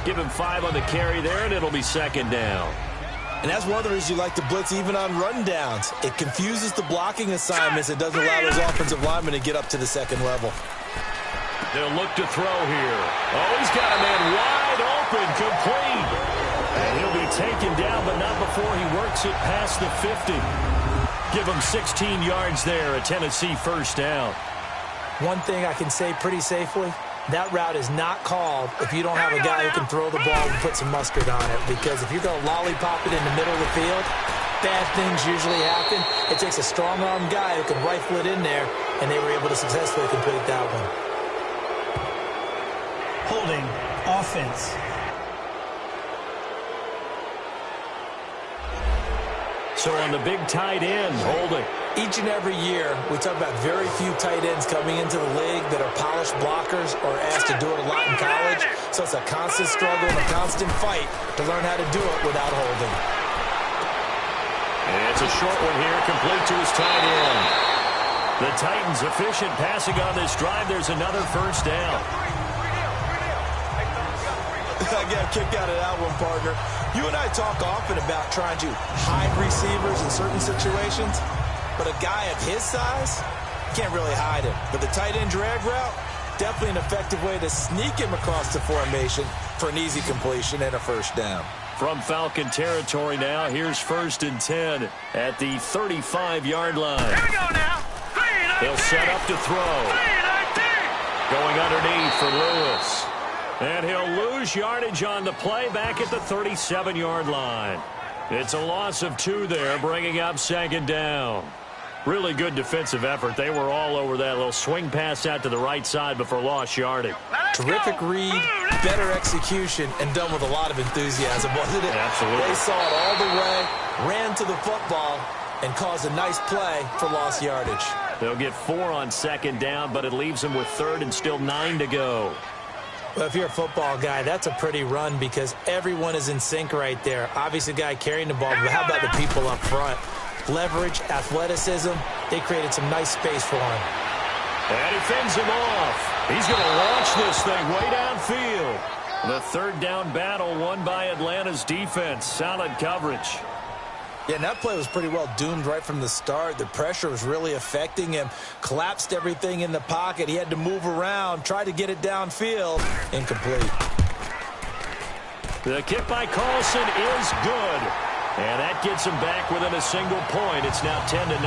Give him 5 on the carry there, and it'll be 2nd down. And that's one of the reasons you like to blitz even on rundowns. It confuses the blocking assignments. It doesn't allow those offensive linemen to get up to the 2nd level. They'll look to throw here. Oh, he's got a man wide open, complete. And he'll be taken down, but not before he works it past the 50. Give him 16 yards there, a Tennessee 1st down. One thing I can say pretty safely, that route is not called if you don't have a guy who can throw the ball and put some mustard on it. Because if you're going to lollipop it in the middle of the field, bad things usually happen. It takes a strong-arm guy who can rifle it in there, and they were able to successfully complete that one. Holding offense. So on the big tight end, holding. Each and every year, we talk about very few tight ends coming into the league that are polished blockers or asked to do it a lot in college. So it's a constant struggle and a constant fight to learn how to do it without holding. And it's a short one here, complete to his tight end. The Titans efficient passing on this drive. There's another 1st down. I got a kick out of that one, partner. You and I talk often about trying to hide receivers in certain situations, but a guy of his size, can't really hide him. But the tight end drag route, definitely an effective way to sneak him across the formation for an easy completion and a 1st down. From Falcon territory now, here's 1st and 10 at the 35-yard line. Here we go now. They'll set up to throw. Going underneath for Lewis. And he'll lose yardage on the play back at the 37-yard line. It's a loss of 2 there, bringing up 2nd down. Really good defensive effort. They were all over that little swing pass out to the right side before lost yardage. Terrific read, better execution, and done with a lot of enthusiasm, wasn't it? Absolutely. They saw it all the way, ran to the football, and caused a nice play for lost yardage. They'll get 4 on 2nd down, but it leaves them with 3rd and still 9 to go. Well, if you're a football guy, that's a pretty run because everyone is in sync right there. Obviously, the guy carrying the ball, but how about the people up front? Leverage, athleticism, they created some nice space for him. And he fends him off. He's going to launch this thing way downfield. The 3rd down battle won by Atlanta's defense. Solid coverage. Yeah, and that play was pretty well doomed right from the start. The pressure was really affecting him. Collapsed everything in the pocket. He had to move around, try to get it downfield. Incomplete. The kick by Carlson is good. And that gets him back within a single point. It's now 10-9.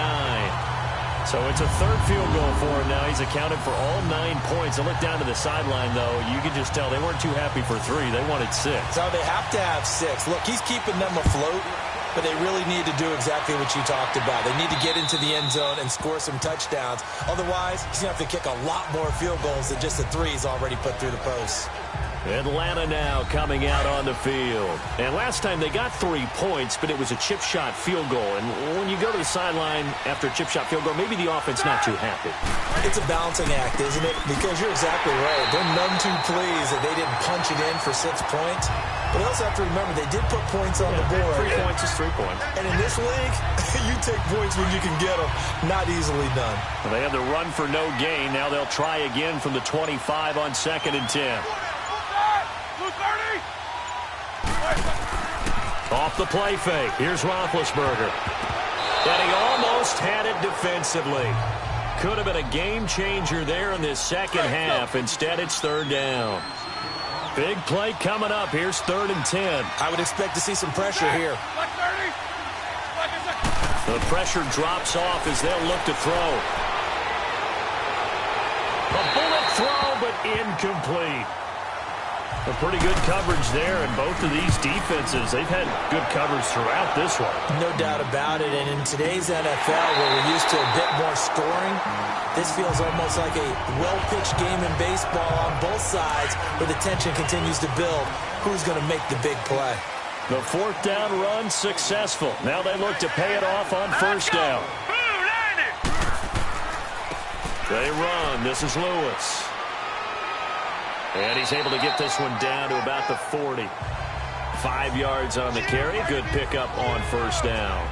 So it's a 3rd field goal for him now. He's accounted for all 9 points. I look down to the sideline, though. You can just tell they weren't too happy for 3. They wanted 6. So they have to have 6. Look, he's keeping them afloat. But they really need to do exactly what you talked about. They need to get into the end zone and score some touchdowns. Otherwise, he's going to have to kick a lot more field goals than just the 3s already put through the posts. Atlanta now coming out on the field. And last time they got 3 points, but it was a chip shot field goal. And when you go to the sideline after a chip shot field goal, maybe the offense not too happy. It's a balancing act, isn't it? Because you're exactly right. They're none too pleased that they didn't punch it in for 6 points. But you also have to remember they did put points on the board. 3 points is 3 points. And in this league, you take points when you can get them. Not easily done. Well, they had the run for no gain. Now they'll try again from the 25 on 2nd and 10. Off the play fake. Here's Roethlisberger. And he almost had it defensively. Could have been a game changer there in this second half. Instead, it's 3rd down. Big play coming up. Here's 3rd and 10. I would expect to see some pressure here. The pressure drops off as they'll look to throw. A bullet throw, but incomplete. A pretty good coverage there, and both of these defenses, they've had good coverage throughout this one. No doubt about it, and in today's NFL, where we're used to a bit more scoring, this feels almost like a well-pitched game in baseball on both sides, where the tension continues to build. Who's going to make the big play? The fourth down run successful. Now they look to pay it off on first down. They run. This is Lewis. And he's able to get this one down to about the 40. 5 yards on the carry. Good pickup on first down.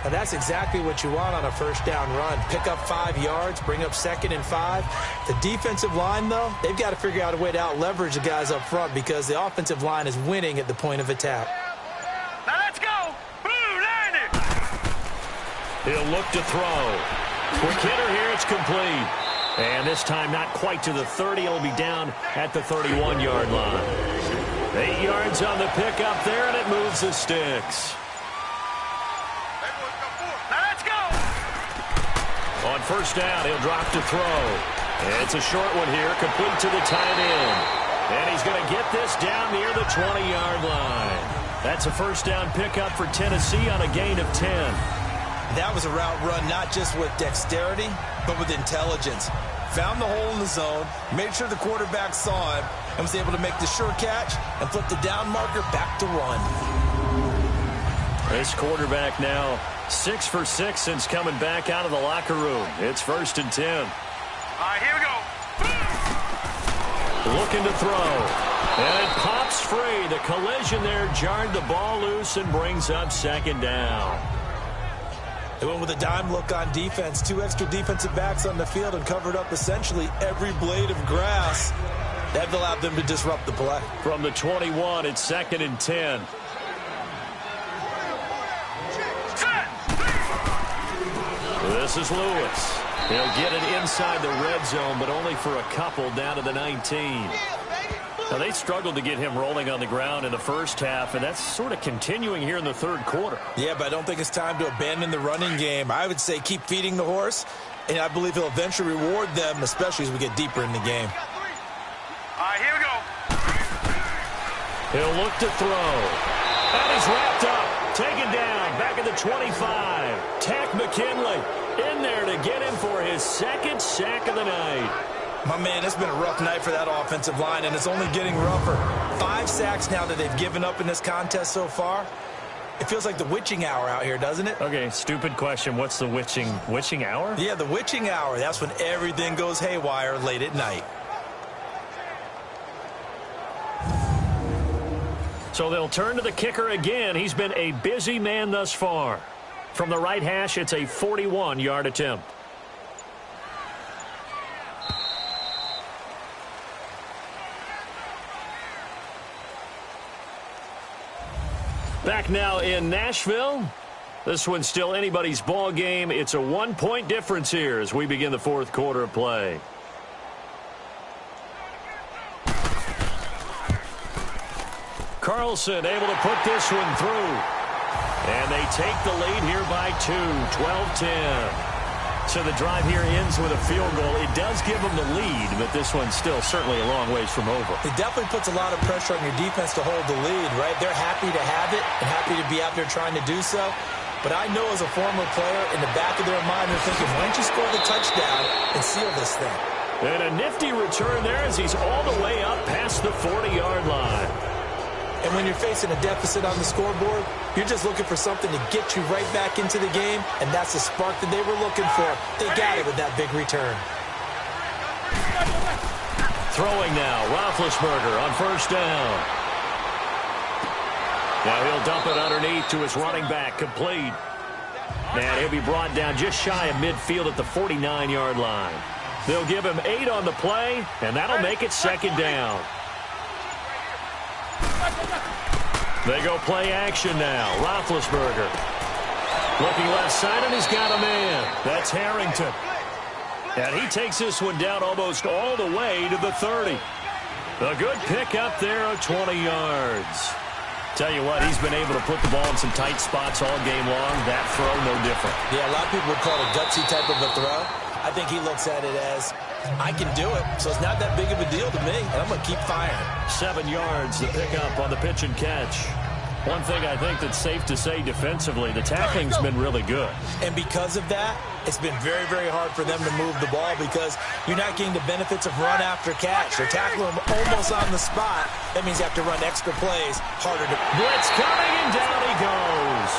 And that's exactly what you want on a first down run. Pick up 5 yards, bring up 2nd and 5. The defensive line, though, they've got to figure out a way to out-leverage the guys up front because the offensive line is winning at the point of attack. Now let's go. He'll look to throw. Quick hitter here. It's complete. And this time not quite to the 30. It'll be down at the 31-yard line. 8 yards on the pickup there, and it moves the sticks. Now let's go. On first down, he'll drop to throw. And it's a short one here, complete to the tight end. And he's going to get this down near the 20-yard line. That's a first down pickup for Tennessee on a gain of 10. That was a route run not just with dexterity, but with intelligence. Found the hole in the zone, made sure the quarterback saw him, and was able to make the sure catch and flip the down marker back to run. This quarterback now 6 for 6 since coming back out of the locker room. It's 1st and 10. All right, here we go. Looking to throw. And it pops free. The collision there jarred the ball loose and brings up 2nd down. They went with a dime look on defense. 2 extra defensive backs on the field and covered up essentially every blade of grass. That allowed them to disrupt the play. From the 21, it's 2nd and 10. This is Lewis. He'll get it inside the red zone, but only for a couple down to the 19. Now, they struggled to get him rolling on the ground in the first half, and that's sort of continuing here in the third quarter. Yeah, but I don't think it's time to abandon the running game. I would say keep feeding the horse, and I believe he'll eventually reward them, especially as we get deeper in the game. All right, here we go. He'll look to throw. And he's wrapped up. Taken down. Back at the 25. Tack McKinley in there to get him for his 2nd sack of the night. My man, it's been a rough night for that offensive line, and it's only getting rougher. 5 sacks now that they've given up in this contest so far. It feels like the witching hour out here, doesn't it? Okay, stupid question. What's the witching hour? Yeah, the witching hour. That's when everything goes haywire late at night. So they'll turn to the kicker again. He's been a busy man thus far. From the right hash, it's a 41-yard attempt. Back now in Nashville. This one's still anybody's ball game. It's a 1-point difference here as we begin the fourth quarter of play. Carlson able to put this one through. And they take the lead here by 2, 12-10. So the drive here ends with a field goal. It does give them the lead, but this one's still certainly a long ways from over. It definitely puts a lot of pressure on your defense to hold the lead, right? They're happy to have it and happy to be out there trying to do so. But I know as a former player, in the back of their mind, they're thinking, why don't you score the touchdown and seal this thing? And a nifty return there as he's all the way up past the 40-yard line. And when you're facing a deficit on the scoreboard, you're just looking for something to get you right back into the game, and that's the spark that they were looking for. They got it with that big return. Throwing now, Roethlisberger on first down. Now he'll dump it underneath to his running back, complete. And he'll be brought down just shy of midfield at the 49-yard line. They'll give him 8 on the play, and that'll make it 2nd down. They go play action now. Roethlisberger looking left side, and he's got a man. That's Harrington. And he takes this one down almost all the way to the 30. A good pick up there of 20 yards. Tell you what, he's been able to put the ball in some tight spots all game long. That throw, no different. Yeah, a lot of people would call it a gutsy type of a throw. I think he looks at it as I can do it, so it's not that big of a deal to me, and I'm going to keep firing. 7 yards, the pickup on the pitch and catch. One thing I think that's safe to say defensively, the tackling's been really good. And because of that, it's been very, very hard for them to move the ball because you're not getting the benefits of run after catch. They're tackling them almost on the spot. That means you have to run extra plays, harder to... Blitz coming, and down he goes.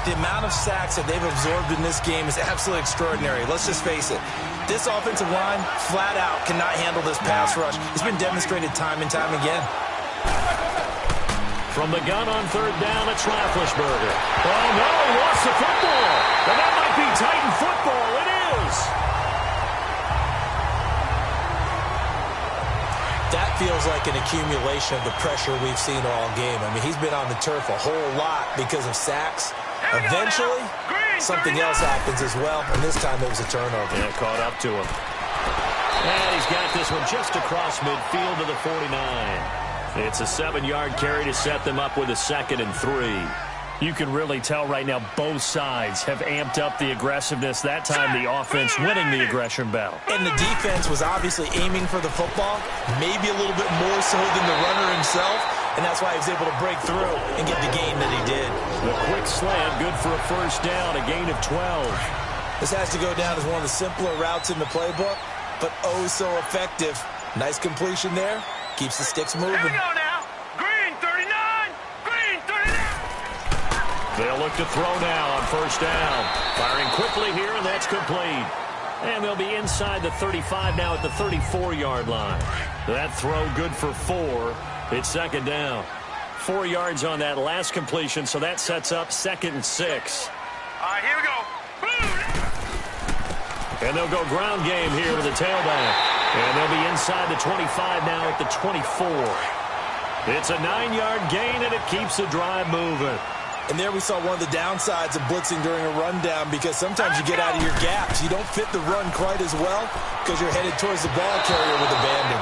The amount of sacks that they've absorbed in this game is absolutely extraordinary. Let's just face it. This offensive line, flat out, cannot handle this pass rush. It's been demonstrated time and time again. From the gun on 3rd down, it's Roethlisberger. Oh, no, he lost the football. And that might be Titan football. It is. That feels like an accumulation of the pressure we've seen all game. I mean, he's been on the turf a whole lot because of sacks. Eventually, something else happens as well, and this time it was a turnover. Yeah, caught up to him. And he's got this one just across midfield to the 49. It's a 7-yard carry to set them up with a 2nd and 3. You can really tell right now both sides have amped up the aggressiveness. That time the offense winning the aggression battle. And the defense was obviously aiming for the football, maybe a little bit more so than the runner himself, and that's why he was able to break through and get the gain that he did. The quick slant, good for a 1st down, a gain of 12. This has to go down as one of the simpler routes in the playbook, but oh so effective. Nice completion there. Keeps the sticks moving. Here we go now. Green 39. Green 39. They'll look to throw now on 1st down. Firing quickly here, and that's complete. And they'll be inside the 35 now at the 34-yard line. That throw good for 4. It's 2nd down. 4 yards on that last completion, so that sets up 2nd and 6. All right, here we go. And they'll go ground game here with the tailback. And they'll be inside the 25 now at the 24. It's a 9-yard gain, and it keeps the drive moving. And there we saw one of the downsides of blitzing during a rundown because sometimes you get out of your gaps. You don't fit the run quite as well because you're headed towards the ball carrier with abandon.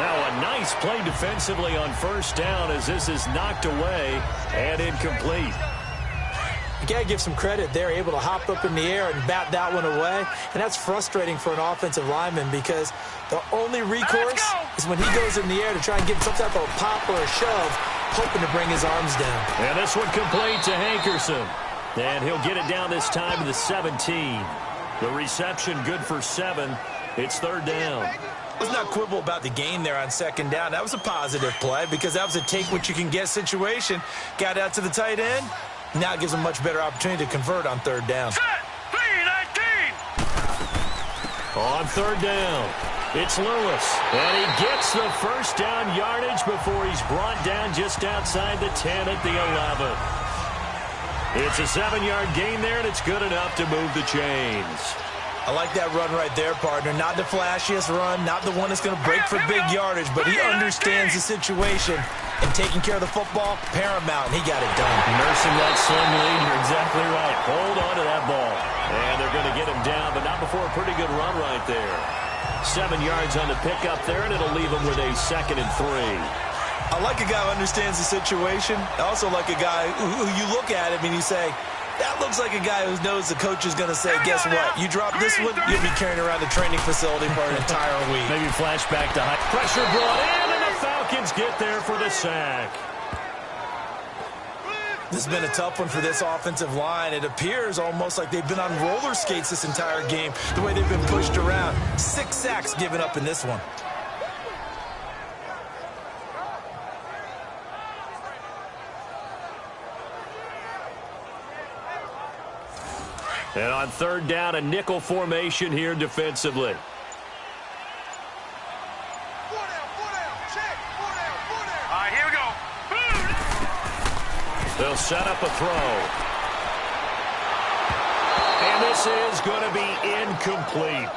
Now a nice play defensively on 1st down as this is knocked away and incomplete. You got to give some credit. They're able to hop up in the air and bat that one away. And that's frustrating for an offensive lineman because the only recourse is when he goes in the air to try and get some type of a pop or a shove, hoping to bring his arms down. And this one complete to Hankerson. And he'll get it down this time to the 17. The reception good for 7. It's 3rd down. Let's not quibble about the gain there on 2nd down. That was a positive play because that was a take-what-you-can-get situation. Got out to the tight end. Now it gives him a much better opportunity to convert on 3rd down. Set. 3-19. On 3rd down, it's Lewis. And he gets the 1st down yardage before he's brought down just outside the 10 at the 11. It's a 7-yard gain there, and it's good enough to move the chains. I like that run right there, partner. Not the flashiest run, not the one that's going to break for big yardage, but he understands the situation. And taking care of the football, paramount, and he got it done. Nursing that slim lead, you're exactly right. Hold on to that ball. And they're going to get him down, but not before a pretty good run right there. 7 yards on the pickup there, and it'll leave him with a 2nd and 3. I like a guy who understands the situation. I also like a guy who you look at him and you say, that looks like a guy who knows the coach is going to say, guess what? You drop this one, you'll be carrying around the training facility for an entire week. Maybe flashback to high pressure brought in, and the Falcons get there for the sack. This has been a tough one for this offensive line. It appears almost like they've been on roller skates this entire game, the way they've been pushed around. 6 sacks given up in this one. And on 3rd down, a nickel formation here defensively. All right, here we go. They'll set up a throw. And this is going to be incomplete.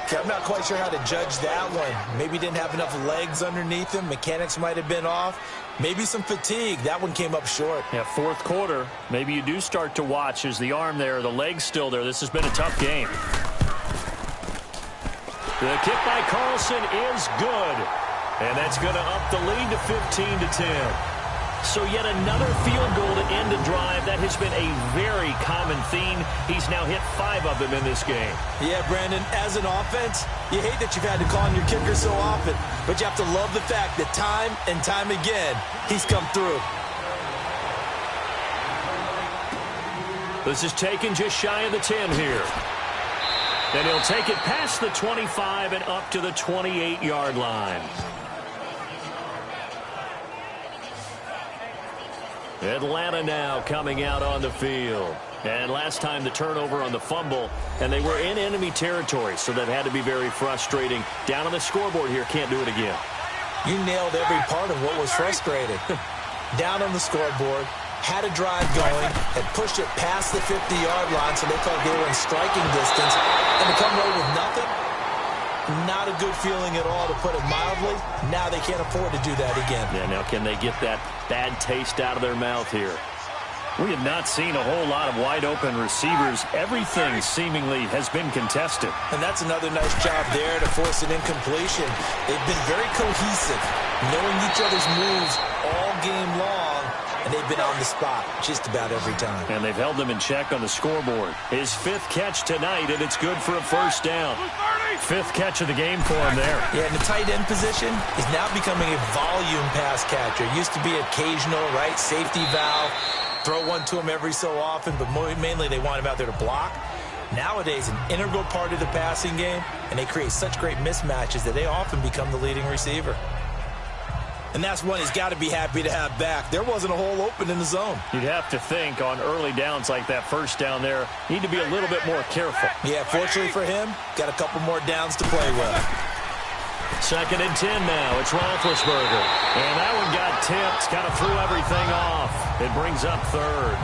Okay, I'm not quite sure how to judge that one. Maybe didn't have enough legs underneath him. Mechanics might have been off. Maybe some fatigue. That one came up short. Yeah, 4th quarter. Maybe you do start to watch as the arm there, the leg's still there. This has been a tough game. The kick by Carlson is good. And that's going to up the lead to 15-10. So yet another field goal to end a drive. That has been a very common theme. He's now hit 5 of them in this game. Yeah, Brandon, as an offense, you hate that you've had to call on your kicker so often, but you have to love the fact that time and time again, he's come through. This is taken just shy of the 10 here. And he'll take it past the 25 and up to the 28-yard line. Atlanta now coming out on the field. And last time the turnover on the fumble, and they were in enemy territory, so that had to be very frustrating. Down on the scoreboard here, can't do it again. You nailed every part of what was frustrating. Down on the scoreboard, had a drive going, had pushed it past the 50-yard line, so they felt they were in striking distance, and to come away with nothing, not a good feeling at all, to put it mildly. Now they can't afford to do that again. Yeah, now can they get that bad taste out of their mouth here? We have not seen a whole lot of wide-open receivers. Everything seemingly has been contested. And that's another nice job there to force an incompletion. They've been very cohesive, knowing each other's moves all game long, and they've been on the spot just about every time. And they've held them in check on the scoreboard. His 5th catch tonight, and it's good for a first down. 5th catch of the game for him there. Yeah, and the tight end position is now becoming a volume pass catcher. It used to be occasional, right, safety valve, throw one to him every so often, but mainly they want him out there to block. Nowadays, an integral part of the passing game, and they create such great mismatches that they often become the leading receiver. And that's one he's got to be happy to have back. There wasn't a hole open in the zone. You'd have to think on early downs like that first down there, need to be a little bit more careful. Yeah, fortunately for him, got a couple more downs to play with. 2nd and 10 now. It's Roethlisberger. And that one got tipped. Kind of threw everything off. It brings up 3rd.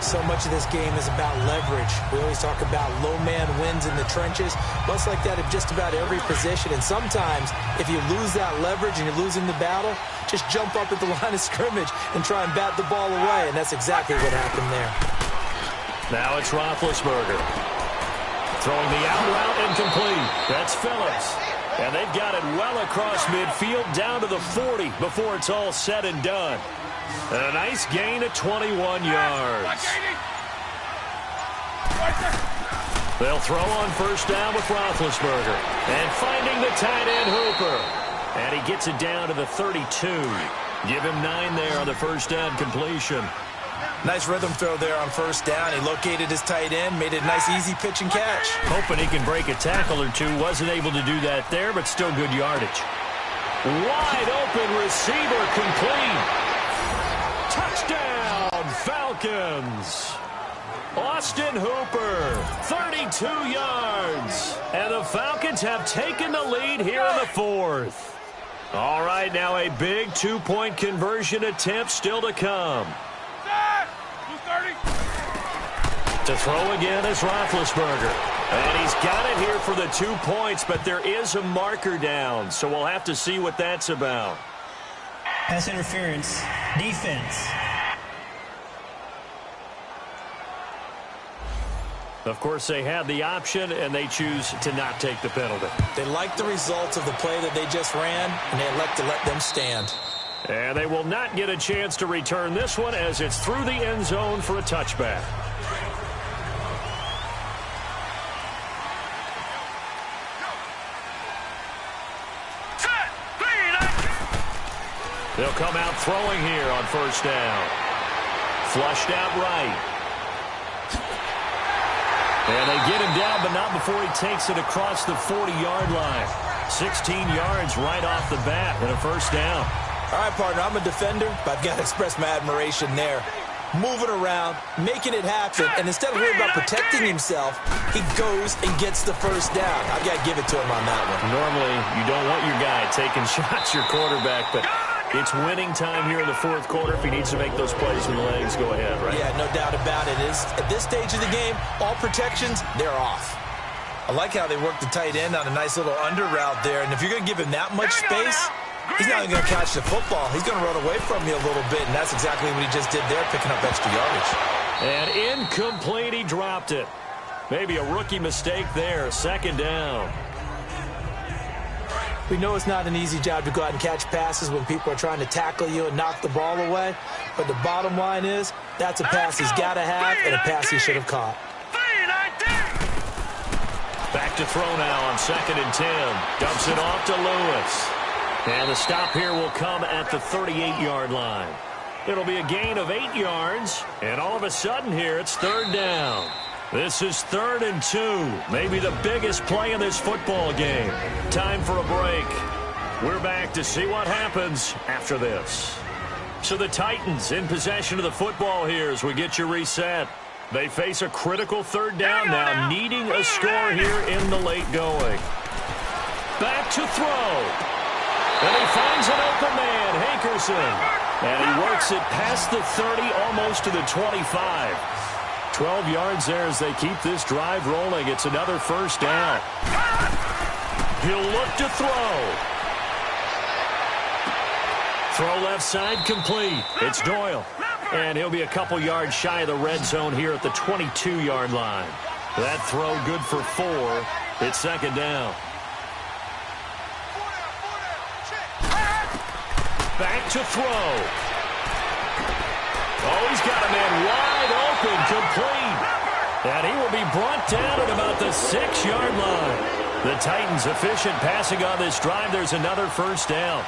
So much of this game is about leverage. We always talk about low man wins in the trenches. Well, it's like that at just about every position. And sometimes, if you lose that leverage and you're losing the battle, just jump up at the line of scrimmage and try and bat the ball away. And that's exactly what happened there. Now it's Roethlisberger. Throwing the out route incomplete. That's Phillips. And they've got it well across midfield down to the 40 before it's all said and done. And a nice gain of 21 yards. They'll throw on first down with Roethlisberger. And finding the tight end Hooper. And he gets it down to the 32. Give him 9 there on the first down completion. Nice rhythm throw there on first down. He located his tight end, made it a nice easy pitch and catch. Hoping he can break a tackle or two. Wasn't able to do that there, but still good yardage. Wide open receiver complete. Touchdown, Falcons. Austin Hooper, 32 yards. And the Falcons have taken the lead here in the 4th. All right, now a big 2-point conversion attempt still to come. To throw again is Roethlisberger. And he's got it here for the 2 points, but there is a marker down, so we'll have to see what that's about. Pass interference. Defense. Of course, they had the option, and they choose to not take the penalty. They like the results of the play that they just ran, and they elect to let them stand. And they will not get a chance to return this one as it's through the end zone for a touchback. They'll come out throwing here on first down. Flushed out right. And they get him down, but not before he takes it across the 40-yard line. 16 yards right off the bat and a first down. All right, partner, I'm a defender, but I've got to express my admiration there. Moving around, making it happen, and instead of worrying about protecting himself, he goes and gets the first down. I've got to give it to him on that one. Normally, you don't want your guy taking shots, your quarterback, but it's winning time here in the 4th quarter. If he needs to make those plays when the legs go ahead, right? Yeah, no doubt about it. At this stage of the game, all protections, they're off. I like how they work the tight end on a nice little under route there, and if you're going to give him that much space, he's not even going to catch the football. He's going to run away from you a little bit, and that's exactly what he just did there, picking up extra yardage. And incomplete, he dropped it. Maybe a rookie mistake there, 2nd down. We know it's not an easy job to go out and catch passes when people are trying to tackle you and knock the ball away. But the bottom line is, that's a pass he's got to have and a pass he should have caught. Back to throw now on 2nd and 10. Dumps it off to Lewis. And the stop here will come at the 38-yard line. It'll be a gain of 8 yards. And all of a sudden here, it's 3rd down. This is 3rd and 2. Maybe the biggest play in this football game. Time for a break. We're back to see what happens after this. So the Titans in possession of the football here as we get you reset. They face a critical 3rd down now, needing a score here in the late going. Back to throw. And he finds an open man, Hankerson. And he works it past the 30, almost to the 25. 12 yards there as they keep this drive rolling. It's another 1st down. He'll look to throw. Throw left side complete. It's Doyle. And he'll be a couple yards shy of the red zone here at the 22-yard line. That throw good for 4. It's 2nd down. Back to throw. Oh, he's got a man wide open, complete. And he will be brought down at about the 6-yard line. The Titans efficient passing on this drive. There's another 1st down.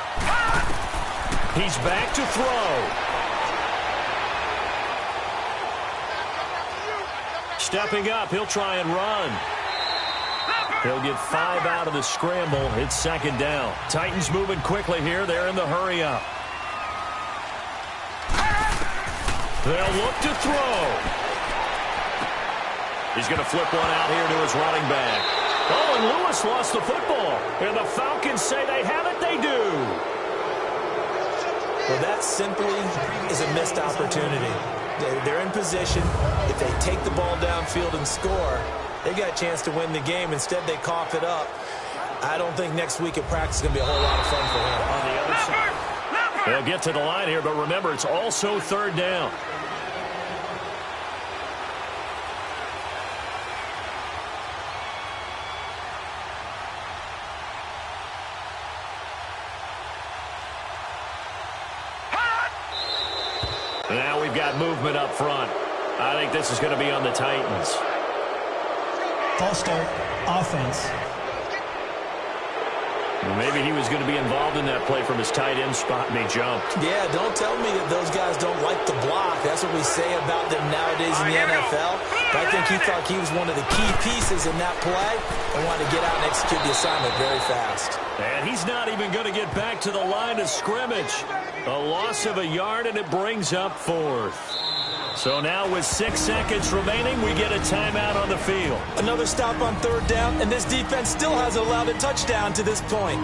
He's back to throw. Stepping up, he'll try and run. He'll get 5 out of the scramble. It's 2nd down. Titans moving quickly here. They're in the hurry up. They'll look to throw. He's going to flip one out here to his running back. Oh, and Lewis lost the football. And the Falcons say they have it. They do. Well, that simply is a missed opportunity. They're in position. If they take the ball downfield and score, they got a chance to win the game. Instead, they cough it up. I don't think next week at practice is going to be a whole lot of fun for him. On the other side, they'll get to the line here, but remember, it's also 3rd down. Now we've got movement up front. I think this is going to be on the Titans. False start, offense. Maybe he was going to be involved in that play from his tight end spot, and he jumped. Yeah, don't tell me that those guys don't like to block. That's what we say about them nowadays in the NFL. But I think he thought he was one of the key pieces in that play and wanted to get out and execute the assignment very fast. And he's not even going to get back to the line of scrimmage. A loss of a yard, and it brings up 4th. So now with 6 seconds remaining, we get a timeout on the field. Another stop on 3rd down, and this defense still hasn't allowed a touchdown to this point.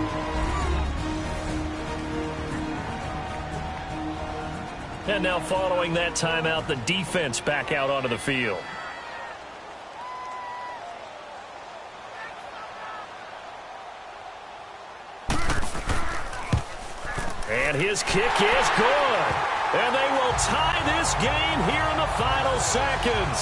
And now following that timeout, the defense back out onto the field. And his kick is good. And they will tie this game here in the final seconds.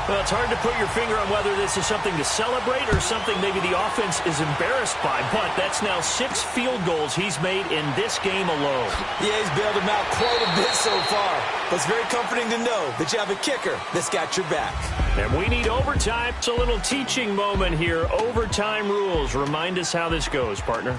Well, it's hard to put your finger on whether this is something to celebrate or something maybe the offense is embarrassed by. But that's now 6 field goals he's made in this game alone. Yeah, he's bailed him out quite a bit so far. But it's very comforting to know that you have a kicker that's got your back. And we need overtime. It's a little teaching moment here. Overtime rules. Remind us how this goes, partner.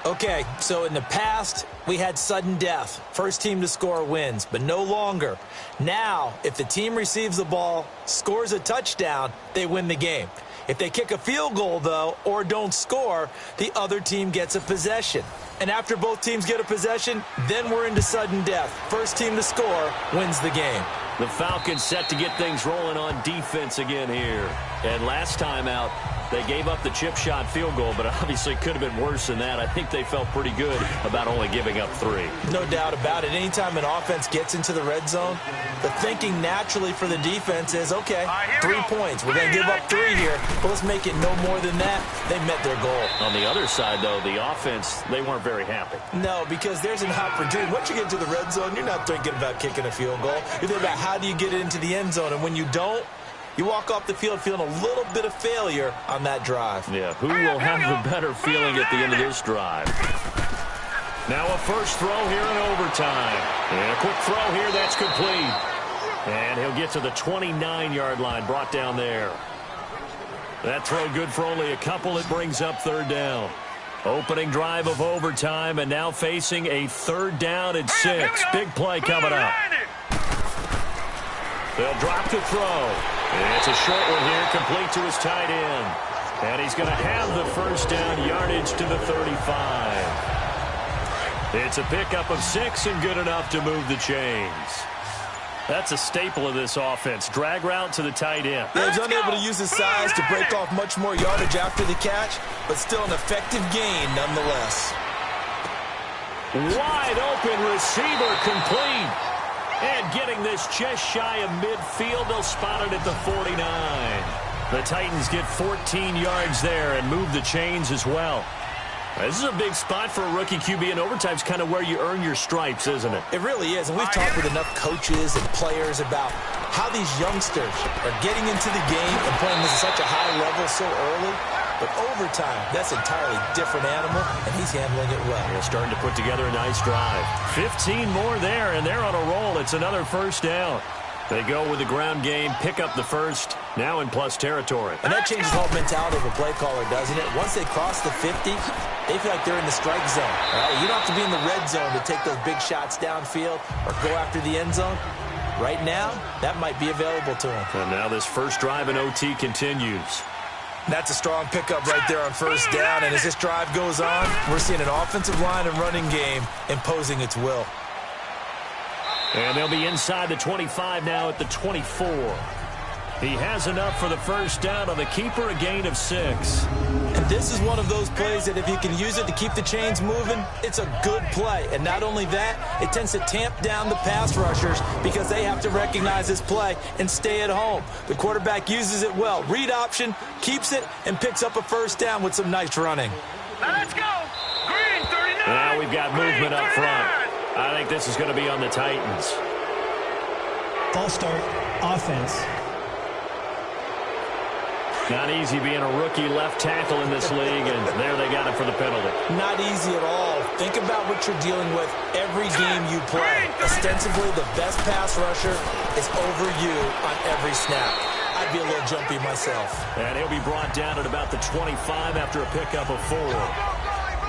Okay, so in the past, we had sudden death. First team to score wins, but no longer. Now, if the team receives the ball, scores a touchdown, they win the game. If they kick a field goal, though, or don't score, the other team gets a possession. And after both teams get a possession, then we're into sudden death. First team to score wins the game. The Falcons set to get things rolling on defense again here. And last time out, they gave up the chip shot field goal, but obviously could have been worse than that. I think they felt pretty good about only giving up 3. No doubt about it. Anytime an offense gets into the red zone, the thinking naturally for the defense is, okay, 3 points. We're going to give up 3 here, but let's make it no more than that. They met their goal. On the other side, though, the offense, they weren't very happy. No, because there's an opportunity. Once you get to the red zone, you're not thinking about kicking a field goal. You're thinking about how do you get it into the end zone, and when you don't, You walk off the field feeling a little bit of failure on that drive. Yeah, who will have the better feeling at the end of this drive? Now a first throw here in overtime. And a quick throw here, that's complete. And he'll get to the 29-yard line, brought down there. That throw good for only a couple. It brings up third down. Opening drive of overtime, and now facing a third down and 6. Big play coming up. They'll drop the throw. It's a short one here, complete to his tight end. And he's going to have the first down, yardage to the 35. It's a pickup of 6 and good enough to move the chains. That's a staple of this offense. Drag route to the tight end. Yeah, he's unable to use his size to break off much more yardage after the catch, but still an effective gain nonetheless. Wide open receiver complete. And getting this just shy of midfield, they'll spot it at the 49. The Titans get 14 yards there and move the chains as well. This is a big spot for a rookie QB, and overtime's kind of where you earn your stripes, isn't it? It really is, and we've talked with enough coaches and players about how these youngsters are getting into the game and playing this at such a high level so early. But overtime, that's an entirely different animal, and he's handling it well. They're starting to put together a nice drive. 15 more there, and they're on a roll. It's another first down. They go with the ground game, pick up the first, now in plus territory. And that changes the whole mentality of a play caller, doesn't it? Once they cross the 50, they feel like they're in the strike zone. Right? You don't have to be in the red zone to take those big shots downfield or go after the end zone. Right now, that might be available to them. And now this first drive in OT continues. That's a strong pickup right there on first down. And as this drive goes on, we're seeing an offensive line and running game imposing its will. And they'll be inside the 25 now at the 24. He has enough for the first down on the keeper, a gain of 6. And this is one of those plays that if you can use it to keep the chains moving, it's a good play. And not only that, it tends to tamp down the pass rushers because they have to recognize this play and stay at home. The quarterback uses it well. Read option, keeps it, and picks up a first down with some nice running. Let's go. Green 39. Now we've got movement up front. I think this is going to be on the Titans. False start, offense. Not easy being a rookie left tackle in this league, and there they got it for the penalty. Not easy at all. Think about what you're dealing with every game you play. Ostensibly, the best pass rusher is over you on every snap. I'd be a little jumpy myself. And he'll be brought down at about the 25 after a pickup of 4.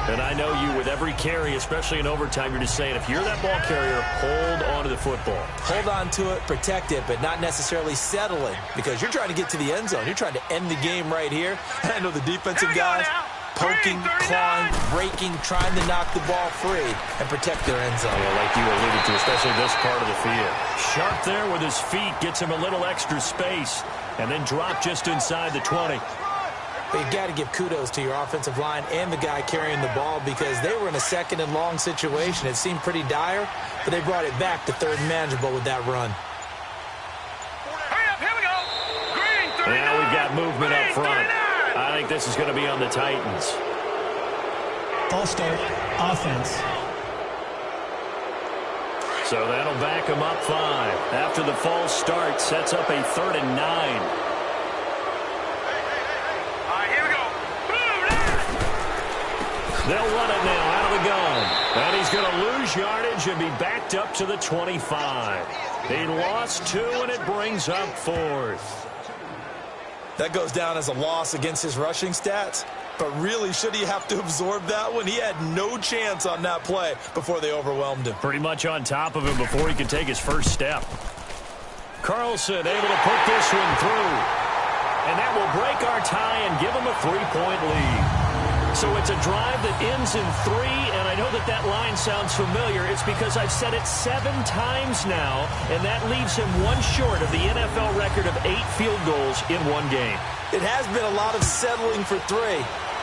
And I know you, with every carry, especially in overtime, you're just saying, if you're that ball carrier, hold on to the football. Hold on to it, protect it, but not necessarily settling, because you're trying to get to the end zone. You're trying to end the game right here. And I know the defensive guys poking, clawing, breaking, trying to knock the ball free and protect their end zone. Yeah, like you alluded to, especially this part of the field. Sharp there with his feet, gets him a little extra space, and then drop just inside the 20. But you've got to give kudos to your offensive line and the guy carrying the ball because they were in a second and long situation. It seemed pretty dire, but they brought it back to third and manageable with that run. Hurry up, here we go. Green 39. Now we've got movement up front. I think this is going to be on the Titans. False start, offense. So that'll back them up 5. After the false start, sets up a 3rd and 9. They'll run it now out of the gun. And he's going to lose yardage and be backed up to the 25. He lost 2, and it brings up 4th. That goes down as a loss against his rushing stats. But really, should he have to absorb that one? He had no chance on that play before they overwhelmed him. Pretty much on top of him before he could take his first step. Carlson able to put this one through. And that will break our tie and give him a 3-point lead. So it's a drive that ends in 3, and I know that line sounds familiar. It's because I've said it 7 times now, and that leaves him 1 short of the NFL record of 8 field goals in 1 game. It has been a lot of settling for 3.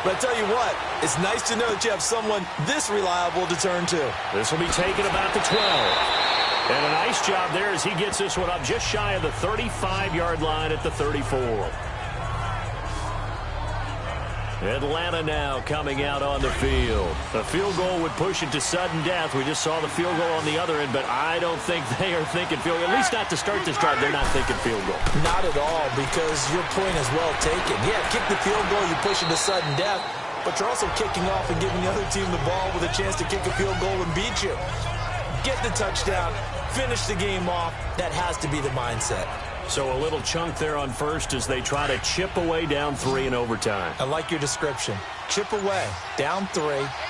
But I tell you what, it's nice to know that you have someone this reliable to turn to. This will be taken about the 12. And a nice job there as he gets this one up just shy of the 35-yard line at the 34. Atlanta now coming out on the field. A field goal would push it to sudden death. We just saw the field goal on the other end, but I don't think they are thinking field goal. At least not to start this drive. They're not thinking field goal. Not at all, because your point is well taken. Yeah, kick the field goal, you push it to sudden death, but you're also kicking off and giving the other team the ball with a chance to kick a field goal and beat you. Get the touchdown, finish the game off. That has to be the mindset. So a little chunk there on first as they try to chip away down 3 in overtime. I like your description. Chip away, down 3.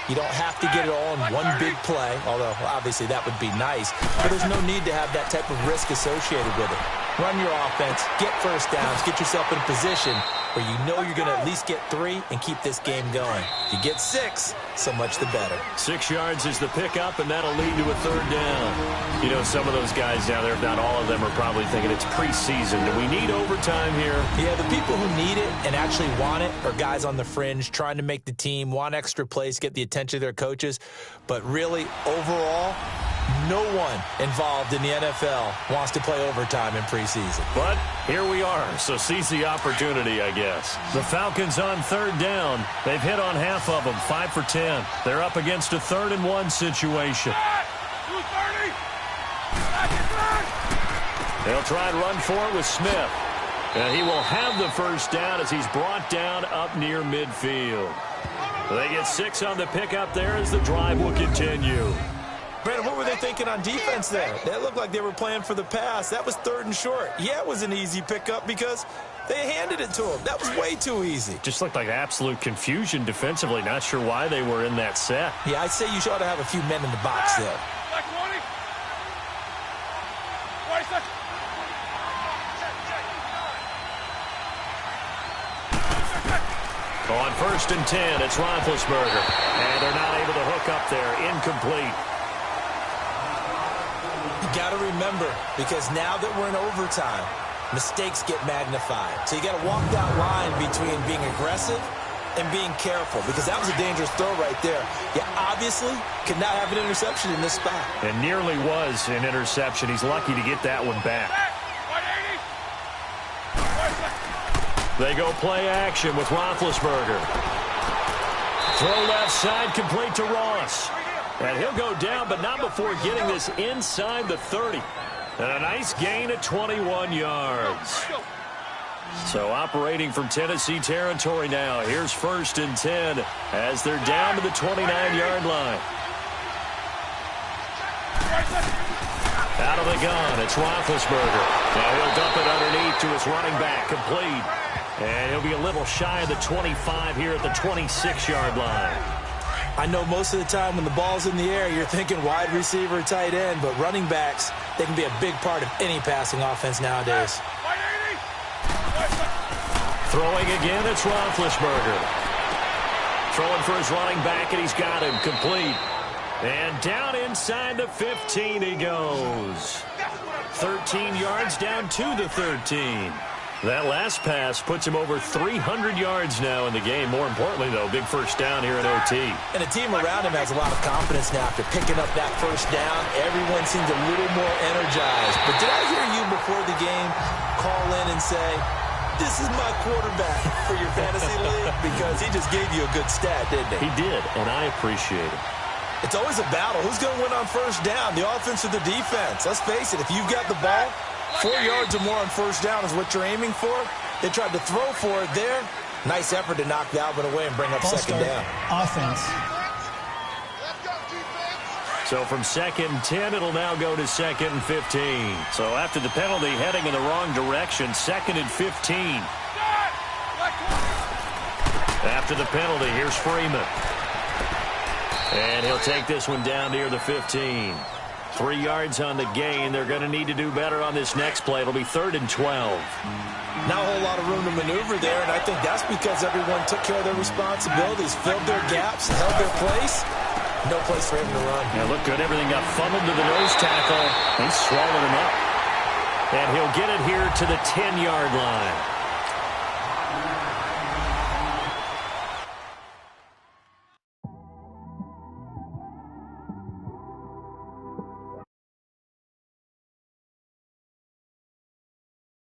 You don't have to get it all in one big play, although obviously that would be nice. But there's no need to have that type of risk associated with it. Run your offense, get first downs, get yourself in a position where you know you're going to at least get 3 and keep this game going. If you get 6, so much the better. 6 yards is the pickup, and that'll lead to a 3rd down. You know, some of those guys down there, if not all of them, are probably thinking it's preseason. Do we need overtime here? Yeah, the people who need it and actually want it are guys on the fringe trying to make the team, want extra plays, get the attention of their coaches. But really, overall, no one involved in the NFL wants to play overtime in preseason. But here we are, so seize the opportunity, I guess. The Falcons on 3rd down. They've hit on half of them, 5 for 10. They're up against a 3rd and 1 situation. They'll try and run for it with Smith. And he will have the first down as he's brought down up near midfield. They get 6 on the pickup there as the drive will continue. Brandon, what were they thinking on defense there? They looked like they were playing for the pass. That was 3rd and short. Yeah, it was an easy pickup because they handed it to him. That was way too easy. Just looked like absolute confusion defensively. Not sure why they were in that set. Yeah, I'd say you ought to have a few men in the box there. On 1st and 10, it's Roethlisberger. And they're not able to hook up there. Incomplete. You got to remember, because now that we're in overtime, mistakes get magnified. So you got to walk that line between being aggressive and being careful, because that was a dangerous throw right there. You obviously could not have an interception in this spot. And nearly was an interception. He's lucky to get that one back. They go play action with Roethlisberger. Throw left side, complete to Ross. And he'll go down, but not before getting this inside the 30. And a nice gain of 21 yards. So operating from Tennessee territory now. Here's 1st and 10 as they're down to the 29-yard line. Out of the gun, it's Roethlisberger. Now he'll dump it underneath to his running back, complete. And he'll be a little shy of the 25 here at the 26-yard line. I know most of the time when the ball's in the air, you're thinking wide receiver, tight end, but running backs, they can be a big part of any passing offense nowadays. Throwing again, it's Roethlisberger. Throwing for his running back, and he's got him complete. And down inside the 15 he goes. 13 yards down to the 13. That last pass puts him over 300 yards now in the game. More importantly, though, big first down here in OT. And the team around him has a lot of confidence now after picking up that first down. Everyone seems a little more energized. But did I hear you before the game call in and say, this is my quarterback for your fantasy league? Because he just gave you a good stat, didn't he? He did, and I appreciate it. It's always a battle. Who's going to win on first down, the offense or the defense? Let's face it, if you've got the ball, 4 yards or more on first down is what you're aiming for. They tried to throw for it there. Nice effort to knock that one away and bring up second down. Offense. So from 2nd and 10, it'll now go to 2nd and 15. So after the penalty, heading in the wrong direction, 2nd and 15. After the penalty, here's Freeman. And he'll take this one down near the 15. 3 yards on the gain. They're going to need to do better on this next play. It'll be 3rd and 12. Not a whole lot of room to maneuver there, and I think that's because everyone took care of their responsibilities, filled their gaps, held their place. No place for him to run. Yeah, look good. Everything got funneled to the nose tackle. He swallowed him up. And he'll get it here to the 10-yard line.